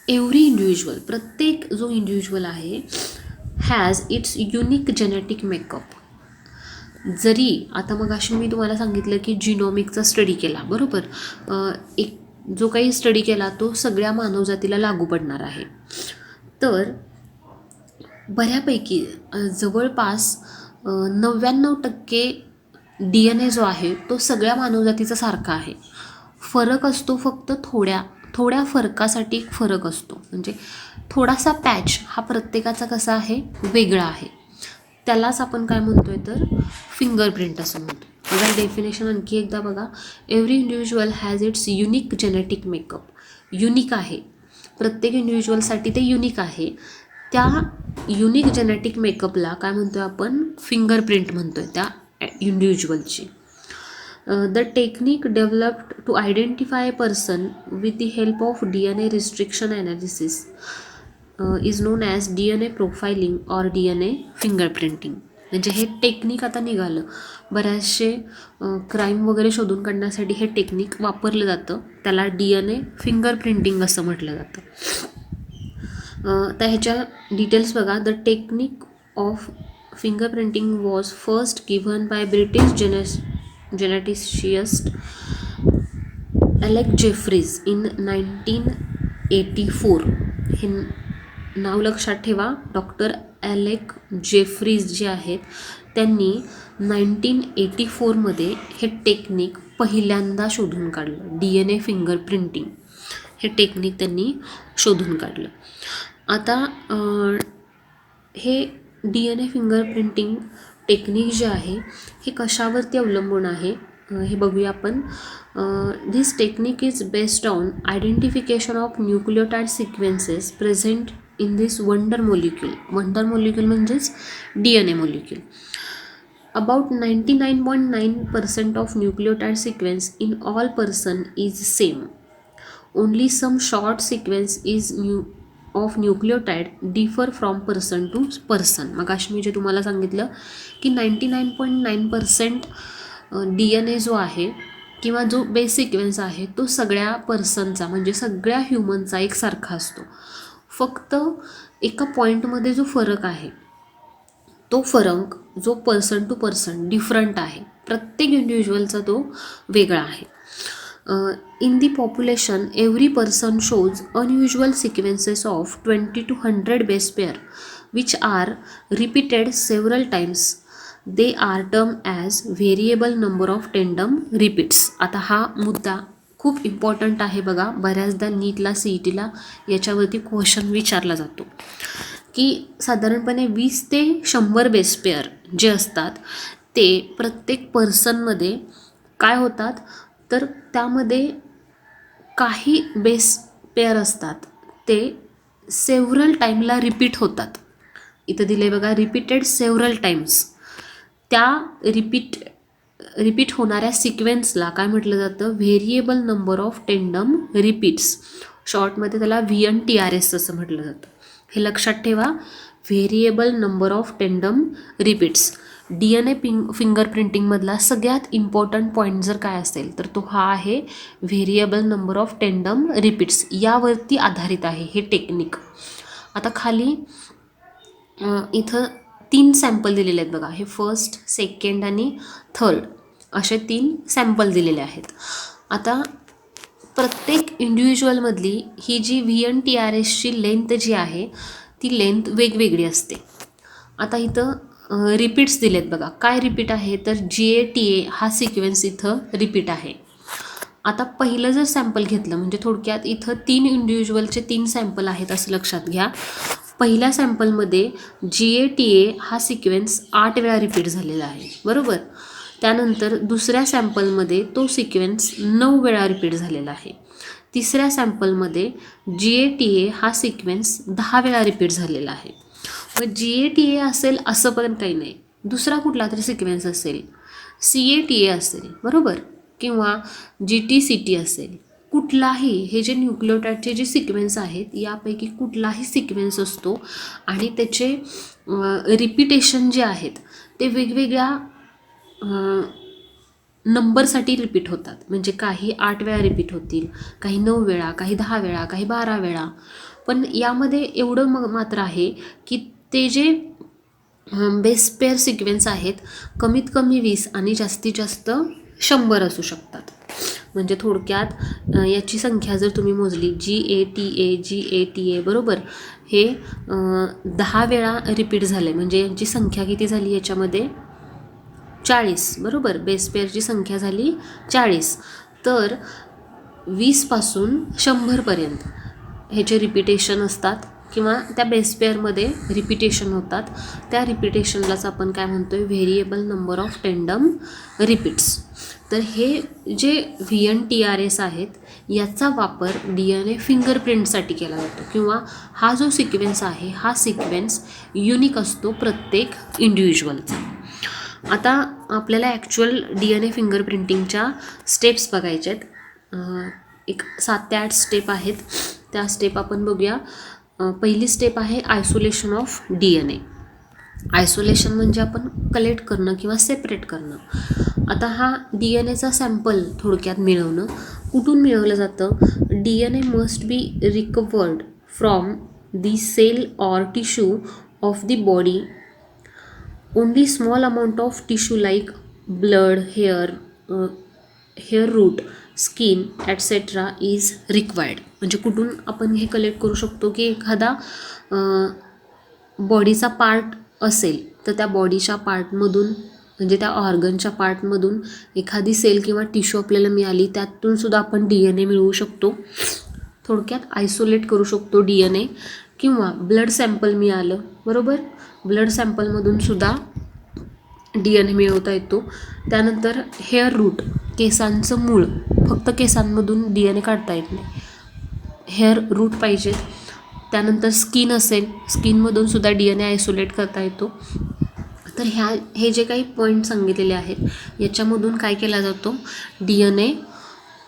एव्हरी इंडिव्हिज्युअल, प्रत्येक जो इंडिव्हिज्युअल आहे, has its unique genetic makeup. जरी आता मग अशी मी तुम्हाला सांगितलं की जिनोमिकचा स्टडी केला, बरोबर. एक जो काही स्टडी केला तो सगळ्या मानवजातीला लागू पडणार आहे. तर बऱ्यापैकी जवळपास 99% DNA जो आहे तो सगळ्या मानवजातीचा सारखा आहे. फरक असतो फक्त थोड्या फरकासाठी एक फरक असतो, म्हणजे थोडासा पॅच हा प्रत्येकाचा कसा आहे, वेगळा आहे. त्यालाच आपण काय म्हणतो आहे, तर फिंगरप्रिंट असं म्हणतो. बघा डेफिनेशन आणखी एकदा बघा. Every individual has its unique genetic makeup. Unique आहे, प्रत्येक इंडिव्हिज्युअलसाठी ते युनिक आहे. त्या युनिक जेनेटिक मेकअपला काय म्हणतो आहे आपण, फिंगरप्रिंट म्हणतो आहे त्या इंडिव्हिज्युअलची. The technique developed to identify a person with the help of DNA restriction analysis is known as DNA profiling or DNA fingerprinting. म्हणजे हे टेक्निक आता निघालं, बऱ्याचशे क्राईम वगैरे शोधून काढण्यासाठी हे टेक्निक वापरलं जातं, त्याला DNA फिंगरप्रिंटिंग असं म्हटलं जातं. त्या ह्याच्या डिटेल्स बघा. The technique of finger printing was first given by British geneticist Alec Jeffreys in 1984. हे नाव लक्षात ठेवा. डॉक्टर ॲलेक जेफ्रीज जे आहेत त्यांनी 1984मध्ये हे टेक्निक पहिल्यांदा शोधून काढलं. DNA फिंगर प्रिंटिंग हे टेक्निक त्यांनी शोधून काढलं. आता हे DNA फिंगर प्रिंटिंग टेक्निक जे आहे हे कशावरती अवलंबून आहे हे बघूया आपण. This technique is based on identification of nucleotide sequences present in this wonder molecule. Wonder molecule म्हणजेच DNA molecule. About 99.9% of nucleotide sequence in all person is same. Only some short sequence is of nucleotide differ from person to person. मगाशी मी जे तुम्हाला सांगितलं की 99.9% DNA जो आहे किंवा जो बेस सिक्वेन्स आहे तो सगळ्या पर्सनचा म्हणजे सगळ्या ह्युमनचा एकसारखा असतो. फक्त एका पॉईंटमध्ये जो फरक आहे तो फरक जो पर्सन टू पर्सन डिफरंट आहे. प्रत्येक इंडिव्हिज्युअलचा तो वेगळा आहे. In the population every person shows unusual sequences of 20 to 100 base pair which are repeated several times. They are term as variable number of tandem repeats. आता हा मुद्दा खूप इम्पॉर्टंट आहे बघा. बऱ्याचदा नीटला CETला याच्यावरती क्वेश्चन विचारला जातो की साधारणपणे 20 ते 100 बेस पेअर जे असतात ते प्रत्येक पर्सनमध्ये काय होतात तर त्यामध्ये काही बेस पेअर असतात ते सेव्हरल टाईमला रिपीट होतात. इथं दिले बघा रिपीटेड सेव्हरल टाइम्स. त्या रिपीट होणाऱ्या सिक्वेन्सला काय म्हटलं जातं variable number of tandem repeats. शॉर्टमध्ये त्याला VNTRS असं म्हटलं जातं. हे लक्षात ठेवा. Variable number of tandem repeats. DNA finger प्रिंटिंगमधला सगळ्यात इम्पॉर्टंट पॉईंट जर काय असेल तर तो हा आहे variable number of tandem repeats. यावरती आधारित आहे हे टेक्निक. आता खाली इथं 3 सॅम्पल दिलेले आहेत बघा. हे फर्स्ट, सेकंड आणि थर्ड असे 3 सॅम्पल दिलेले आहेत. आता प्रत्येक इंडिव्हिज्युअलमधली ही जी VNTRSची लेंथ जी आहे ती लेंथ वेगवेगळी असते. आता इथं रिपीट्स दिलेत बघा. काय रिपीट आहे तर GATA हा सिक्वेन्स इथं रिपीट आहे. आता पहिलं जर सॅम्पल घेतलं म्हणजे थोडक्यात इथं 3 इंडिव्हिज्युअलचे 3 सॅम्पल आहेत असं लक्षात घ्या. पहिल्या सॅम्पलमध्ये GATA हा सिक्वेन्स 8 वेळा रिपीट झालेला आहे बरोबर. त्यानंतर दुसऱ्या सॅम्पलमध्ये तो सिक्वेन्स 9 वेळा रिपीट झालेला आहे. तिसऱ्या सॅम्पलमध्ये GATA हा सिक्वेन्स 10 वेळा रिपीट झालेला आहे. मग GATA असेल असं पण काही नाही. दुसरा कुठला तरी सिक्वेन्स असेल, CATA असेल बरोबर किंवा GTCT असेल. कुठलाही हे जे न्यूक्लियोटाइडचे जे सिक्वेन्स आहेत यापैकी कुठलाही सिक्वेन्स असतो आणि त्याचे रिपीटेशन जे आहेत ते वेगवेगळ्या नंबरसाठी रिपीट होतात. म्हणजे काही 8 वेळा रिपीट होतील, काही 9 वेळा, काही 10 वेळा, काही 12 वेळा. पण यामध्ये एवढं मात्र आहे की ते जे बेस पेअर सिक्वेन्स आहेत कमीत कमी 20 आणि जास्तीत जास्त 100 असू शकतात. म्हणजे थोडक्यात याची संख्या जर तुम्ही मोजली GATA बरोबर हे 10 वेळा रिपीट झाले म्हणजे यांची संख्या किती झाली याच्यामध्ये 40 बरोबर. बेस पेअरची संख्या झाली 40. तर 20 पासून 100पर्यंत ह्याचे रिपीटेशन असतात किंवा त्या बेस पेअरमध्ये रिपीटेशन होतात. त्या रिपीटेशनलाच आपण काय म्हणतोय variable number of tandem repeats. तर हे जे VNTRS आहेत याचा वापर DNA फिंगरप्रिंटसाठी केला जातो किंवा हा जो सिक्वेन्स आहे हा सिक्वेन्स युनिक असतो प्रत्येक इंडिव्हिज्युअलचा. आता आपल्याला ॲक्च्युअल DNA फिंगर प्रिंटिंगच्या स्टेप्स बघायच्या आहेत. एक 7 ते 8 स्टेप आहेत. त्या स्टेप आपण बघूया. पहिली स्टेप आहे आयसोलेशन ऑफ DNA. आयसोलेशन म्हणजे आपण कलेक्ट करणं किंवा सेपरेट करणं. आता हा DNAचा सॅम्पल थोडक्यात मिळवणं. कुठून मिळवलं जातं DNA must be recovered from the cell or tissue of the body, only small amount of tissue like blood, hair root, skin ॲटसेट्रा is required. म्हणजे कुठून आपण हे कलेक्ट करू शकतो की एखादा बॉडीचा पार्ट असेल तर त्या बॉडीच्या पार्टमधून, म्हणजे त्या ऑर्गनच्या पार्टमधून एखादी सेल किंवा टिश्यू आपल्याला मिळाली, त्यातून सुद्धा आपण DNA मिळवू शकतो. थोडक्यात आयसोलेट करू शकतो DNA. किंवा ब्लड सॅम्पल मिळालं, बरोबर, ब्लड सॅम्पलमधून सुद्धा DNA मिळवता येतो. त्यानंतर हेअर रूट, केसांचं मूळ, फक्त केसांमधून DNA काढता येत नाही, हेअर रूट पाहिजेत. त्यानंतर स्किन असेल, स्किनमधून सुद्धा DNA आयसोलेट करता येतो. तर हे जे काही पॉईंट सांगितलेले आहेत याच्यामधून काय केला जातो, DNA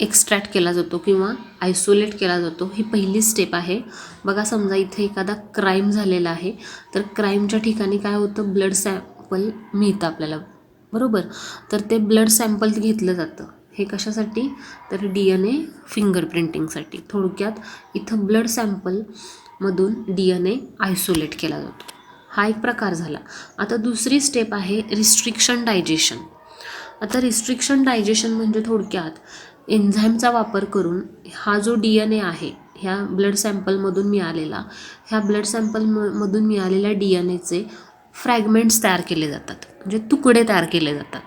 एक्स्ट्रॅक्ट केला जातो किंवा आयसोलेट केला जातो. ही पहिली स्टेप आहे. बघा, समजा इथे एखादा क्राईम झालेला आहे, तर क्राईमच्या ठिकाणी काय होतं, ब्लड सॅम्पल मिळतं आपल्याला, बरोबर. तर ते ब्लड सॅम्पल घेतलं जातं. हे कशासाठी, तर DNA फिंगरप्रिंटिंगसाठी. थोडक्यात इथं ब्लड सॅम्पलमधून DNA आयसोलेट केला जातो. हा एक प्रकार झाला. आता दुसरी स्टेप आहे रिस्ट्रिक्शन डायजेशन. आता रिस्ट्रिक्शन डायजेशन म्हणजे थोडक्यात एन्झाईमचा वापर करून हा जो DNA आहे ह्या ब्लड सॅम्पलमधून मिळालेला, ह्या ब्लड सॅम्पलमधून मिळालेल्या DNAचे फ्रॅगमेंट्स तयार केले जातात, म्हणजे तुकडे तयार केले जातात.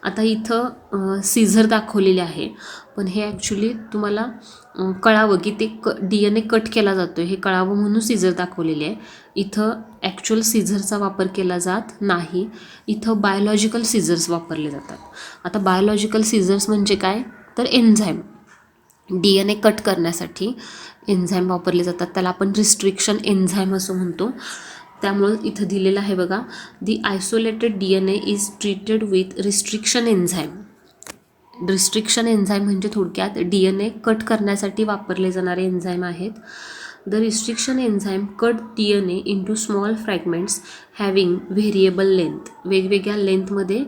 आता इथं सीझर दाखवलेले आहे, पण हे ॲक्च्युली तुम्हाला कळावं की ते DNA कट केला जातो हे कळावं म्हणून सीझर दाखवलेले आहे. इथं ॲक्च्युअल सीझरचा वापर केला जात नाही, इथं बायोलॉजिकल सीझर्स वापरले जातात. आता बायोलॉजिकल सीझर्स म्हणजे काय, तर एन्झाईम, DNA कट करण्यासाठी एन्झाईम वापरले जातात. त्याला आपण रिस्ट्रिक्शन एन्झाईम असं म्हणतो. त्यामुळं इथं दिलेलं आहे बघा, the isolated DNA is treated with restriction enzyme. Restriction enzyme म्हणजे थोडक्यात DNA कट करण्यासाठी वापरले जाणारे एन्झाईम आहेत. The restriction enzyme cut DNA into small fragments having variable length. वेगवेगळ्या लेंथमध्ये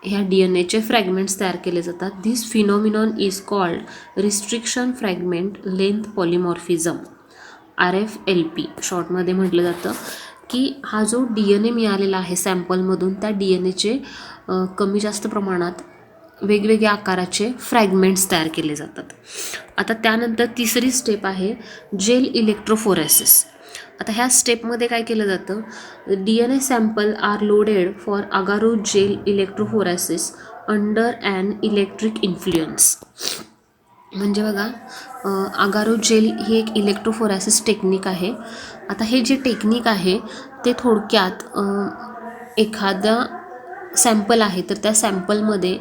ह्या DNAचे फ्रॅगमेंट्स तयार केले जातात. This phenomenon is called restriction fragment length polymorphism, RFLP शॉर्टमध्ये म्हटलं जातं. की हा जो DNA मिळालेला आहे सॅम्पलमधून, त्या DNAचे कमी जास्त प्रमाणात वेगवेगळ्या आकाराचे फ्रॅगमेंट्स तयार केले जातात. आता त्यानंतर तिसरी स्टेप आहे जेल इलेक्ट्रोफोरेसिस. आता ह्या स्टेपमध्ये काय केलं जातं, DNA sample are loaded for agarose gel electrophoresis under an electric influence. म्हणजे बघा, अगारो जेल ही एक इलेक्ट्रोफोरेसिस टेक्निक आहे. आता हे जे टेक्निक आहे ते थोडक्यात एखादा सॅम्पल आहे तर त्या सॅम्पलमध्ये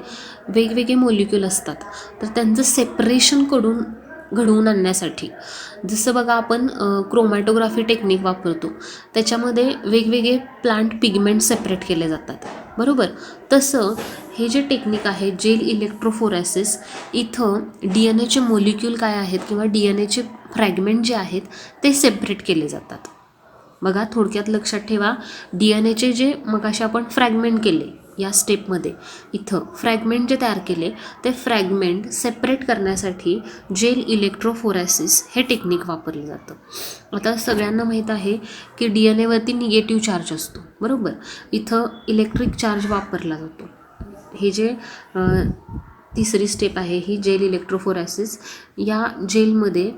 वेगवेगळे मॉलिक्यूल असतात, तर त्यांचं सेपरेशन घडवून आणण्यासाठी, जसं बघा आपण क्रोमॅटोग्राफी टेक्निक वापरतो, त्याच्यामध्ये वेगवेगळे प्लांट पिगमेंट सेपरेट केले जातात, बरोबर. तसं हे जे टेक्निक आहे जेल इलेक्ट्रोफोरेसिस, इथं DNAचे मॉलिक्यूल काय आहेत किंवा DNAचे फ्रॅगमेंट जे आहेत ते सेपरेट केले जातात. बघा, थोडक्यात लक्षात ठेवा, DNAचे जे मगाशी आपण फ्रॅगमेंट केले या स्टेपमध्ये, इथं फ्रॅगमेंट जे तयार केले ते फ्रॅगमेंट सेपरेट करण्यासाठी जेल इलेक्ट्रोफोरेसिस हे टेक्निक वापरले जातं. आता सगळ्यांना माहीत आहे की DNAवरती निगेटिव्ह चार्ज असतो, बरोबर. इथं इलेक्ट्रिक चार्ज वापरला जातो. हे जे तिसरी स्टेप आहे ही जेल इलेक्ट्रोफोरेसिस. या जेलमध्ये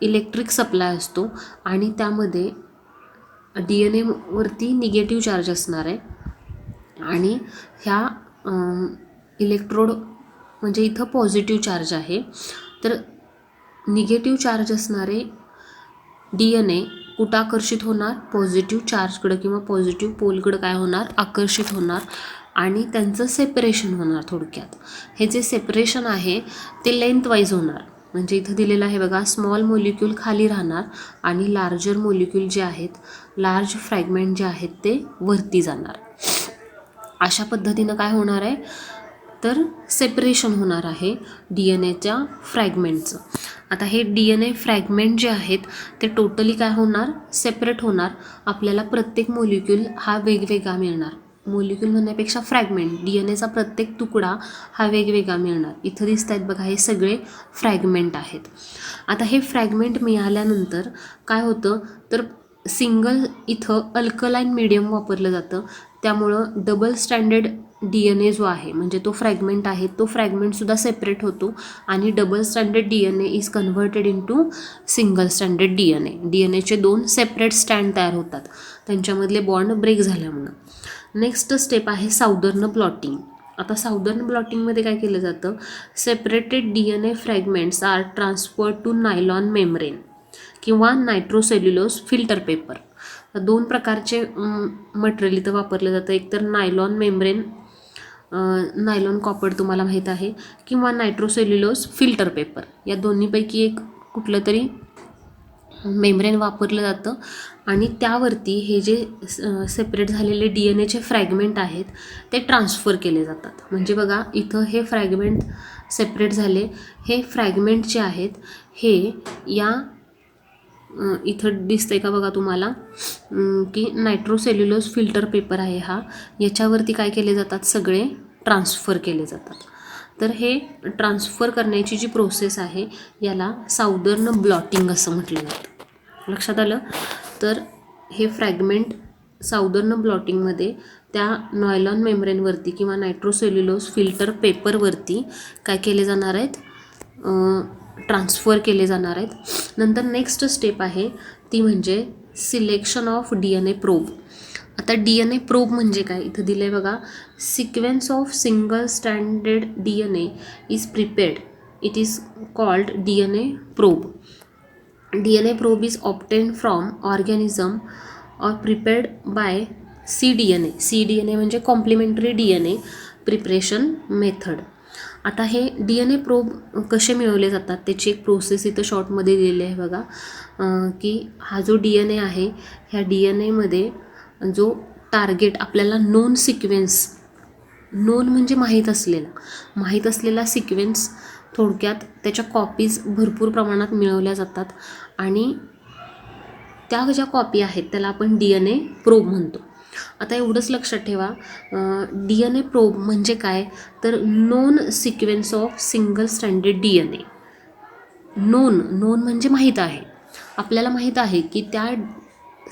इलेक्ट्रिक सप्लाय असतो आणि त्यामध्ये DNAवरती निगेटिव्ह चार्ज असणार आहे आणि ह्या इलेक्ट्रोड म्हणजे इथं पॉझिटिव्ह चार्ज आहे. तर निगेटिव्ह चार्ज असणारे DNA कुठं आकर्षित होणार, पॉझिटिव्ह चार्जकडं किंवा पॉझिटिव्ह पोलकडं काय होणार, आकर्षित होणार आणि त्यांचं सेपरेशन होणार. थोडक्यात हे जे सेपरेशन आहे ते लेंथवाईज होणार. म्हणजे इथं दिलेलं आहे बघा, स्मॉल मॉलिक्यूल खाली राहणार आणि लार्जर मॉलिक्यूल जे आहेत, लार्ज फ्रॅगमेंट जे आहेत ते वरती जाणार. अशा पद्धतीनं काय होणार आहे, तर सेपरेशन होणार आहे DNAच्या फ्रॅगमेंटचं. आता हे DNA फ्रॅगमेंट जे आहेत ते टोटली काय होणार, सेपरेट होणार. आपल्याला प्रत्येक मॉलिक्यूल हा वेगवेगळा मिळणार. मोलिक्यूल म्हणण्यापेक्षा फ्रॅगमेंट, DNA चा प्रत्येक तुकडा हा वेगवेगळा मिळणार. इथं दिसत आहेत बघा, हे सगळे फ्रॅगमेंट आहेत. आता हे फ्रॅगमेंट मिळाल्यानंतर काय होतं तर सिंगल इथं अल्कलाईन मीडियम वापरलं जातं, त्यामुळं डबल स्टँडर्ड DNA जो आहे म्हणजे तो फ्रॅगमेंट आहे, तो फ्रॅगमेंटसुद्धा सेपरेट होतो आणि double standard DNA is converted into single standard DNAचे 2 सेपरेट स्टँड तयार होतात त्यांच्यामधले बॉन्ड ब्रेक झाल्यामुळं. नेक्स्ट स्टेप आहे साऊदर्न ब्लॉटिंग. आता साऊदर्न ब्लॉटिंगमध्ये काय केलं जातं, separated DNA fragments are transferred to nylon membrane किंवा नायट्रोसेल्युलोज फिल्टर पेपर. 2 प्रकारचे मटेरियल इथं वापरलं जातं, एक तर नायलॉन मेम्ब्रेन, नायलॉन कॉपर तुम्हाला माहीत आहे, किंवा नायट्रोसेल्युलोज फिल्टर पेपर. या दोन्हीपैकी एक कुठलं तरी मेम्ब्रेन वापरलं जातं आणि त्यावरती हे जे सेपरेट झालेले DNAचे फ्रॅगमेंट आहेत ते ट्रान्सफर केले जातात. म्हणजे बघा इथं हे फ्रॅगमेंट सेपरेट झाले, हे फ्रॅगमेंट जे आहेत हे या इथं दिसतंय का बघा तुम्हाला की नायट्रोसेल्युलोज फिल्टर पेपर आहे हा, याच्यावरती काय केले जातात, सगळे ट्रान्सफर केले जातात. तर हे ट्रान्सफर करण्याची जी प्रोसेस आहे याला साऊदर्न ब्लॉटिंग असं म्हटलं जातं. लक्षात आलं. तर हे फ्रॅगमेंट साऊदर्न ब्लॉटिंगमध्ये त्या नायलॉन मेम्ब्रेनवरती किंवा नायट्रोसेल्युलोज फिल्टर पेपरवरती काय केले जाणार आहेत, ट्रान्सफर केले जाणार आहेत. नंतर नेक्स्ट स्टेप आहे ती म्हणजे सिलेक्शन ऑफ DNA प्रोब. आता DNA प्रोब म्हणजे काय, इथं दिलं आहे बघा, sequence of single standard DNA is prepared, it is called DNA probe. DNA probe is obtained from organism or prepared by cDNA. cDNA म्हणजे कॉम्प्लिमेंटरी DNA प्रिपरेशन मेथड. आता हे DNA प्रोब कसे मिळवले जातात त्याची एक प्रोसेस इथं शॉर्टमध्ये दिलेली आहे बघा, की हा जो DNA आहे ह्या DNAमध्ये जो टार्गेट आपल्याला नोन सिक्वेन्स, नोन म्हणजे माहीत असलेला सिक्वेन्स, थोडक्यात त्याच्या कॉपीज भरपूर प्रमाणात मिळवल्या जातात आणि त्या ज्या कॉपी आहेत त्याला आपण DNA प्रोब म्हणतो. आता एवढंच लक्षात ठेवा, DNA प्रोब म्हणजे काय तर non sequence of single standard DNA. Non म्हणजे माहीत आहे, आपल्याला माहीत आहे की त्या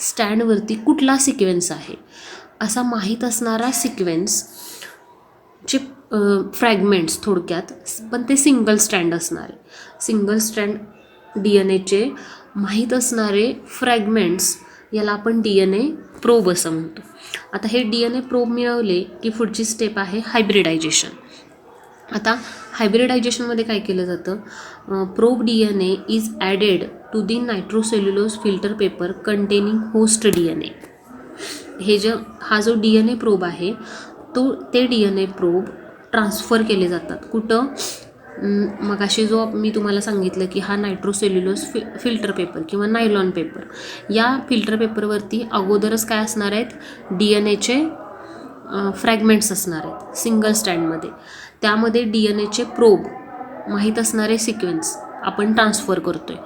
स्टँडवरती कुठला सिक्वेन्स आहे, असा माहीत असणारा सिक्वेन्सचे फ्रॅगमेंट्स थोडक्यात, पण ते सिंगल स्टँड असणारे, सिंगल स्टँड DNAचे माहीत असणारे फ्रॅगमेंट्स याला आपण DNA प्रोब असं म्हणतो. आता हे DNA प्रोब मिळवले की पुढची स्टेप आहे हायब्रिडायजेशन. आता हायब्रिडायजेशनमध्ये काय केलं जातं, probe DNA is added to the nitrocellulose filter paper containing host DNA. हा जो DNA प्रोब आहे ते DNA प्रोब ट्रान्सफर केले जातात कुठं, मगाशी जो मी तुम्हाला सांगितलं की हा नायट्रोसेल्युलोज फिल्टर पेपर किंवा नायलॉन पेपर, या फिल्टर पेपरवरती अगोदरच काय असणार आहेत, DNAचे फ्रॅगमेंट्स असणार आहेत सिंगल स्टँडमध्ये, त्यामध्ये DNAचे प्रोब माहीत असणारे सिक्वेन्स आपण ट्रान्सफर करतोय.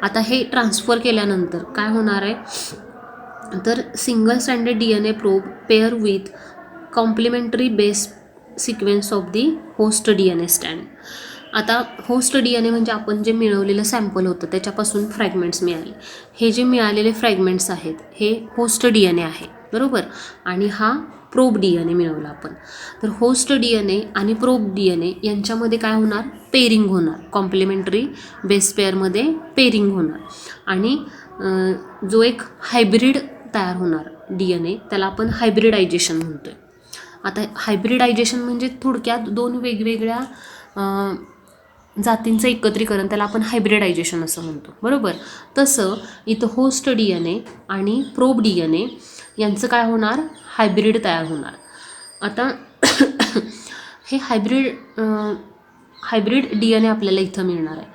आता हे ट्रान्सफर केल्यानंतर काय होणार आहे तर single standard DNA probe pair with complementary base sequence of the host DNA stand. आता होस्ट DNA म्हणजे आपण जे मिळवलेलं सॅम्पल होतं त्याच्यापासून फ्रॅगमेंट्स मिळाले, हे जे मिळालेले फ्रॅगमेंट्स आहेत हे होस्ट DNA आहे बरोबर, आणि हा प्रोब DNA मिळवला आपण. तर होस्ट DNA आणि प्रोब DNA यांच्यामध्ये काय होणार, पेरिंग होणार, कॉम्प्लिमेंटरी बेस पेअरमध्ये पेरिंग होणार आणि जो एक हायब्रिड तयार होणार DNA त्याला आपण हायब्रिडायजेशन म्हणतोय. आता हायब्रिडायजेशन म्हणजे थोडक्यात 2 वेगवेगळ्या जातींचं एकत्रीकरण, त्याला आपण हायब्रिडायजेशन असं म्हणतो बरोबर. तसं इथं होस्ट DNA आणि प्रोब DNA यांचं काय होणार, हायब्रिड तयार होणार. आता हे हायब्रिड DNA आपल्याला इथं मिळणार आहे.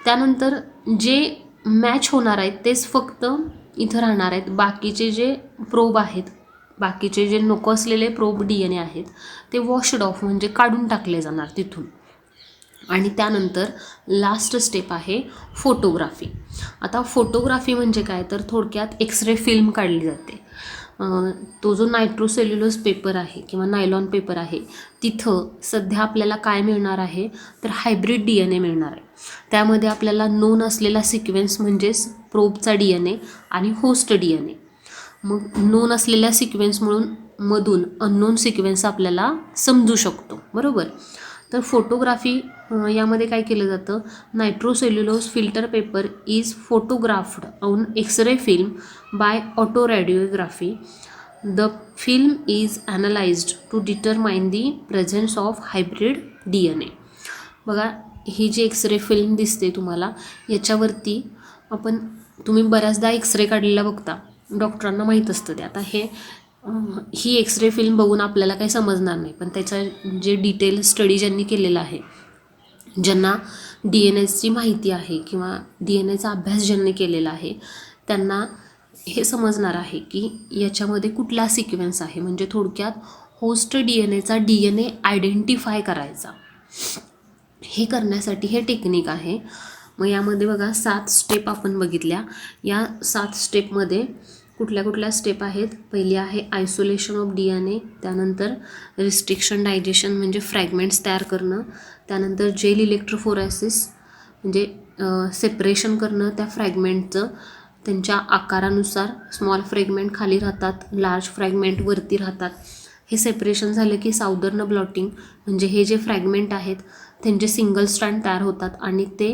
त्यानंतर जे मॅच होणार आहेत तेच फक्त इथं राहणार आहेत, बाकीचे जे प्रोब आहेत, बाकीचे जे नको असलेले प्रोब DNA आहेत ते वॉशड ऑफ म्हणजे काढून टाकले जाणार तिथून. आणि त्यानंतर लास्ट स्टेप आहे फोटोग्राफी. आता फोटोग्राफी म्हणजे काय तर थोडक्यात एक्सरे फिल्म काढली जाते. तो जो नायट्रोसेल्युलोज पेपर आहे किंवा नायलॉन पेपर आहे तिथं सध्या आपल्याला काय मिळणार आहे तर हायब्रिड DNA मिळणार आहे. त्यामध्ये आपल्याला नोन असलेला सिक्वेन्स म्हणजेच प्रोबचा DNA आणि होस्ट DNA. मग नोन असलेल्या सिक्वेन्स मधून अननोन सिक्वेन्स आपल्याला समजू शकतो, बरोबर. तर फोटोग्राफी यामध्ये काय केलं जातं, nitrocellulose filter paper is photographed on X ray film by autoradiography. The film is analysed to determine the presence of hybrid DNA. बघा, ही जी एक्सरे फिल्म दिसते तुम्हाला, याच्यावरती तुम्ही बऱ्याचदा एक्सरे काढलेला बघता, डॉक्टरांना माहीत असतं ते. आता ही एक्सरे फिल्म बघून आपल्याला काही समजणार नाही, पण त्याचा जे डिटेल स्टडी ज्यांनी केलेला आहे, ज्यांना DNAची माहिती आहे किंवा DNAचा अभ्यास ज्यांनी केलेला आहे, त्यांना हे समजणार आहे की याच्यामध्ये कुठला सिक्वेन्स आहे. म्हणजे थोडक्यात होस्ट DNAचा DNA आयडेंटिफाय करायचा. हे करण्यासाठी हे टेक्निक आहे. मग यामध्ये बघा 7 स्टेप आपण बघितल्या. या 7 स्टेपमध्ये कुठल्या कुठल्या स्टेप आहेत. पहिली आहे आयसोलेशन ऑफ DNA, त्यानंतर रिस्ट्रिक्शन डायजेशन म्हणजे फ्रॅगमेंट्स तयार करणं, त्यानंतर जेल इलेक्ट्रोफोरेसिस म्हणजे सेपरेशन करणं त्या फ्रॅगमेंटचं त्यांच्या आकारानुसार. स्मॉल फ्रॅगमेंट खाली राहतात, लार्ज फ्रॅगमेंट वरती राहतात. हे सेपरेशन झालं की साऊदर्न ब्लॉटिंग म्हणजे हे जे फ्रॅगमेंट आहेत त्यांचे सिंगल स्ट्रँड तयार होतात आणि ते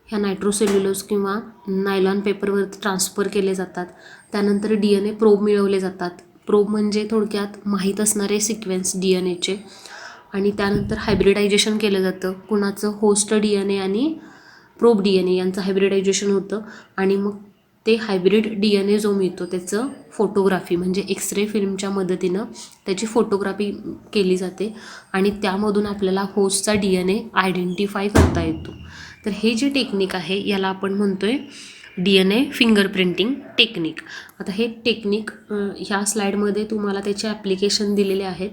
ह्या नायट्रोसेल्युलोज किंवा नायलॉन पेपरवरती ट्रान्सफर केले जातात. त्यानंतर DNA प्रोब मिळवले जातात. प्रोब म्हणजे थोडक्यात माहीत असणारे सिक्वेन्स DNAचे. आणि त्यानंतर हायब्रिडायझेशन केलं जातं. कुणाचं होस्ट DNA आणि प्रोब DNA यांचं हायब्रिडायझेशन होतं आणि मग ते हायब्रिड DNA जो मिळतो त्याचं फोटोग्राफी म्हणजे एक्सरे फिल्मच्या मदतीनं त्याची फोटोग्राफी केली जाते आणि त्यामधून आपल्याला होस्टचा DNA आयडेंटिफाय करता येतो. तर हे जे टेक्निक आहे याला आपण म्हणतोय DNA फिंगरप्रिंटिंग टेक्निक. आता हे टेक्निक ह्या स्लाईडमध्ये तुम्हाला त्याचे ॲप्लिकेशन दिलेले आहेत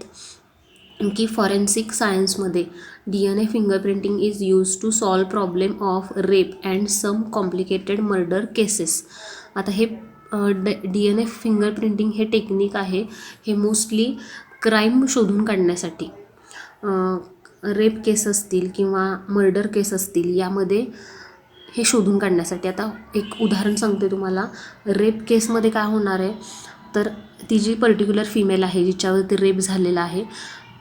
की फॉरेन्सिक सायन्समध्ये DNA fingerprinting is use to solve problem of rape and some complicated murder cases. आता हे DNA फिंगरप्रिंटिंग हे टेक्निक आहे, हे मोस्टली क्राईम शोधून काढण्यासाठी, रेप केस असतील किंवा मर्डर केस असतील यामध्ये हे शोधून काढण्यासाठी. आता एक उदाहरण सांगते तुम्हाला. रेप केसमध्ये काय होणार आहे तर ती जी पर्टिक्युलर फिमेल आहे जिच्यावरती रेप झालेला आहे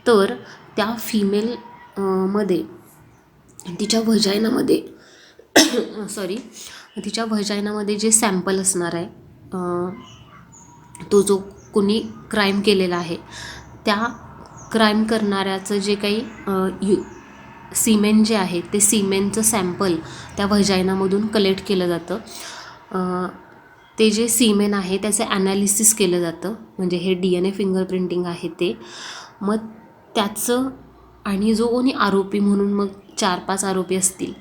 तर त्या फिमेल मध्ये तिच्या व्हजायनामध्ये जे सॅम्पल असणार आहे, तो जो कोणी क्राईम केलेला आहे त्या क्राईम करणाऱ्याचं जे काही सिमेन जे आहे ते सिमेनचं सॅम्पल त्या व्हजायनामधून कलेक्ट केलं जातं. ते जे सिमेन आहे त्याचं ॲनालिसिस केलं जातं म्हणजे हे DNA फिंगरप्रिंटिंग आहे ते. मग त्याचं आणि जो कोणी आरोपी म्हणून मग 4-5 आरोपी असतील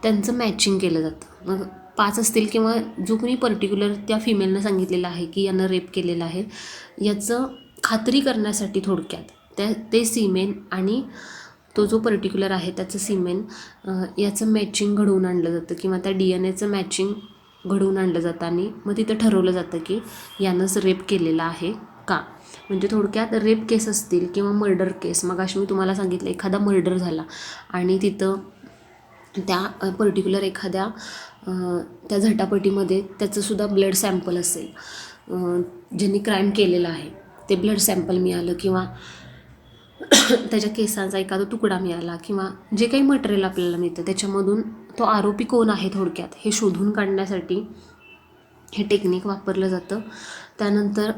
त्यांचं मॅचिंग केलं जातं. मग 5 असतील किंवा जो कोणी पर्टिक्युलर त्या फिमेलनं सांगितलेलं आहे की यानं रेप केलेलं आहे याचं खात्री करण्यासाठी थोडक्यात ते सिमेन आणि तो जो पर्टिक्युलर आहे त्याचं सिमेन याचं मॅचिंग घडवून आणलं जातं किंवा त्या DNAचं मॅचिंग घडवून आणलं जातं आणि मग तिथं ठरवलं जातं की यानंच रेप केलेला आहे का. म्हणजे थोडक्यात रेप केस असतील किंवा मर्डर केस, मग अशी मी तुम्हाला सांगितलं एखादा मर्डर झाला आणि तिथं त्या पर्टिक्युलर एखाद्या त्या झटापटीमध्ये त्याचंसुद्धा ब्लड सॅम्पल असेल, ज्यांनी क्राईम केलेला आहे ते ब्लड सॅम्पल मिळालं किंवा त्याच्या केसांचा एखादा तुकडा मिळाला किंवा जे काही मटेरियल आपल्याला मिळतं त्याच्यामधून तो आरोपी कोण आहे थोडक्यात हे शोधून काढण्यासाठी हे टेक्निक वापरलं जातं. त्यानंतर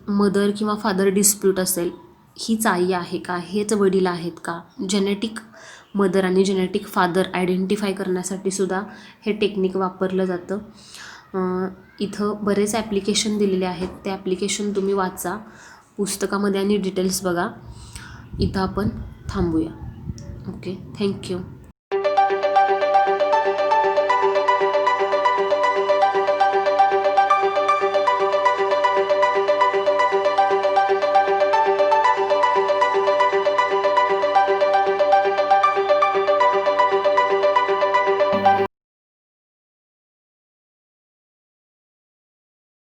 मदर किंवा फादर डिस्प्यूट असेल, हीच आई आहे का, हेच वडील आहेत का, जेनेटिक मदर आणि जेनेटिक फादर आयडेंटिफाय करण्यासाठी सुद्धा हे टेक्निक वापरलं जातं. इथं बरेच ॲप्लिकेशन दिलेले आहेत, ते ॲप्लिकेशन तुम्ही वाचा पुस्तकामध्ये आणि डिटेल्स बघा. इथं आपण थांबूया. Okay, thank you.